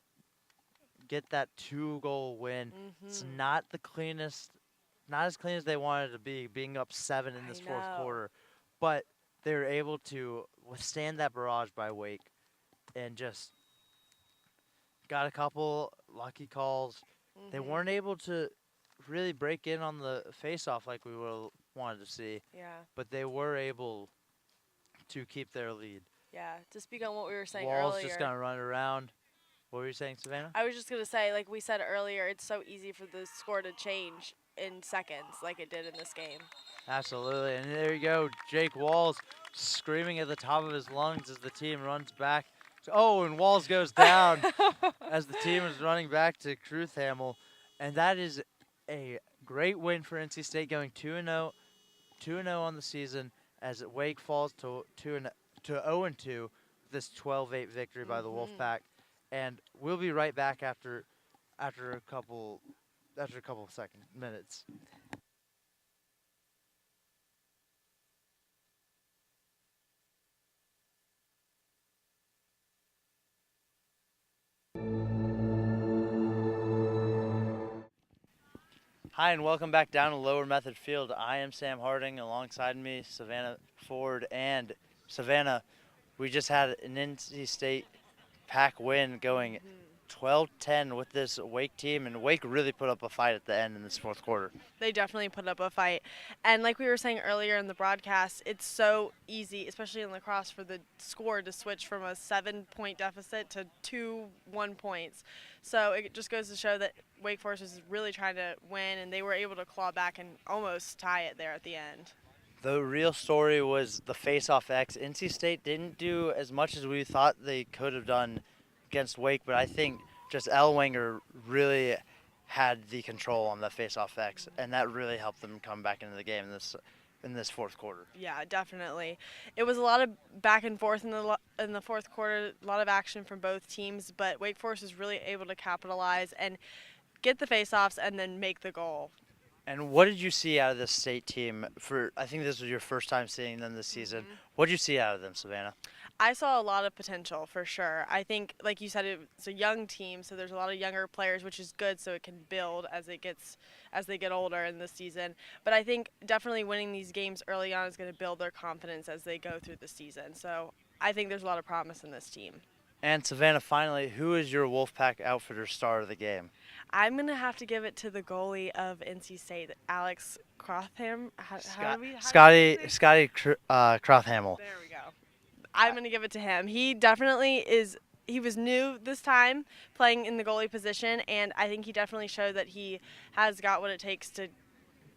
get that 2-goal win. It's not the cleanest. Not as clean as they wanted it to be, being up 7 in this fourth quarter. But they were able to withstand that barrage by Wake and just got a couple lucky calls. They weren't able to really break in on the face-off like we would have wanted to see. Yeah. But they were able to keep their lead. Yeah, to speak on what we were saying Wall's earlier. just going to run around. What were you saying, Savannah? I was just going to say, like we said earlier, it's so easy for the score to change in seconds like it did in this game. Absolutely, and there you go. Jake Walls screaming at the top of his lungs as the team runs back. Oh, and Walls goes down as the team is running back to Cruthamel. And that is a great win for NC State, going 2-0 on the season as Wake falls to 0-2 this 12-8 victory by the Wolfpack. And we'll be right back after a couple of minutes. Hi, and welcome back down to Lower Method Field. I am Sam Harding. Alongside me, Savannah Ford. And Savannah, we just had an NC State Pack win going 12-10 with this Wake team, and Wake really put up a fight at the end in this fourth quarter. They definitely put up a fight. And like we were saying earlier in the broadcast, it's so easy, especially in lacrosse, for the score to switch from a 7-point deficit to 2 1-points. So it just goes to show that Wake Forest is really trying to win, and they were able to claw back and almost tie it there at the end. The real story was the face-off X. NC State didn't do as much as we thought they could have done against Wake, but I think just Ellwanger really had the control on the face-off X, and that really helped them come back into the game in this fourth quarter. Yeah, definitely. It was a lot of back and forth in the fourth quarter, a lot of action from both teams, but Wake Forest was really able to capitalize and get the face-offs and then make the goal. And what did you see out of this state team? I think this was your first time seeing them this season. Mhm. What did you see out of them, Savannah? I saw a lot of potential for sure. I think, like you said, it's a young team, so there's a lot of younger players, which is good, so it can build as they get older in the season. But I think definitely winning these games early on is going to build their confidence as they go through the season. So I think there's a lot of promise in this team. And Savannah, finally, who is your Wolfpack Outfitter star of the game? I'm going to have to give it to the goalie of NC State, Alex Crotham. Scotty Crothamel. There we go. I'm going to give it to him. He definitely is. He was new this time playing in the goalie position, and I think he definitely showed that he has got what it takes to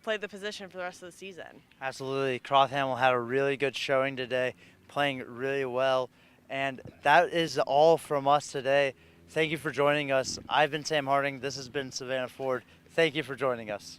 play the position for the rest of the season. Absolutely. Crothamel had a really good showing today, playing really well. And that is all from us today. Thank you for joining us. I've been Sam Harding. This has been Savannah Ford. Thank you for joining us.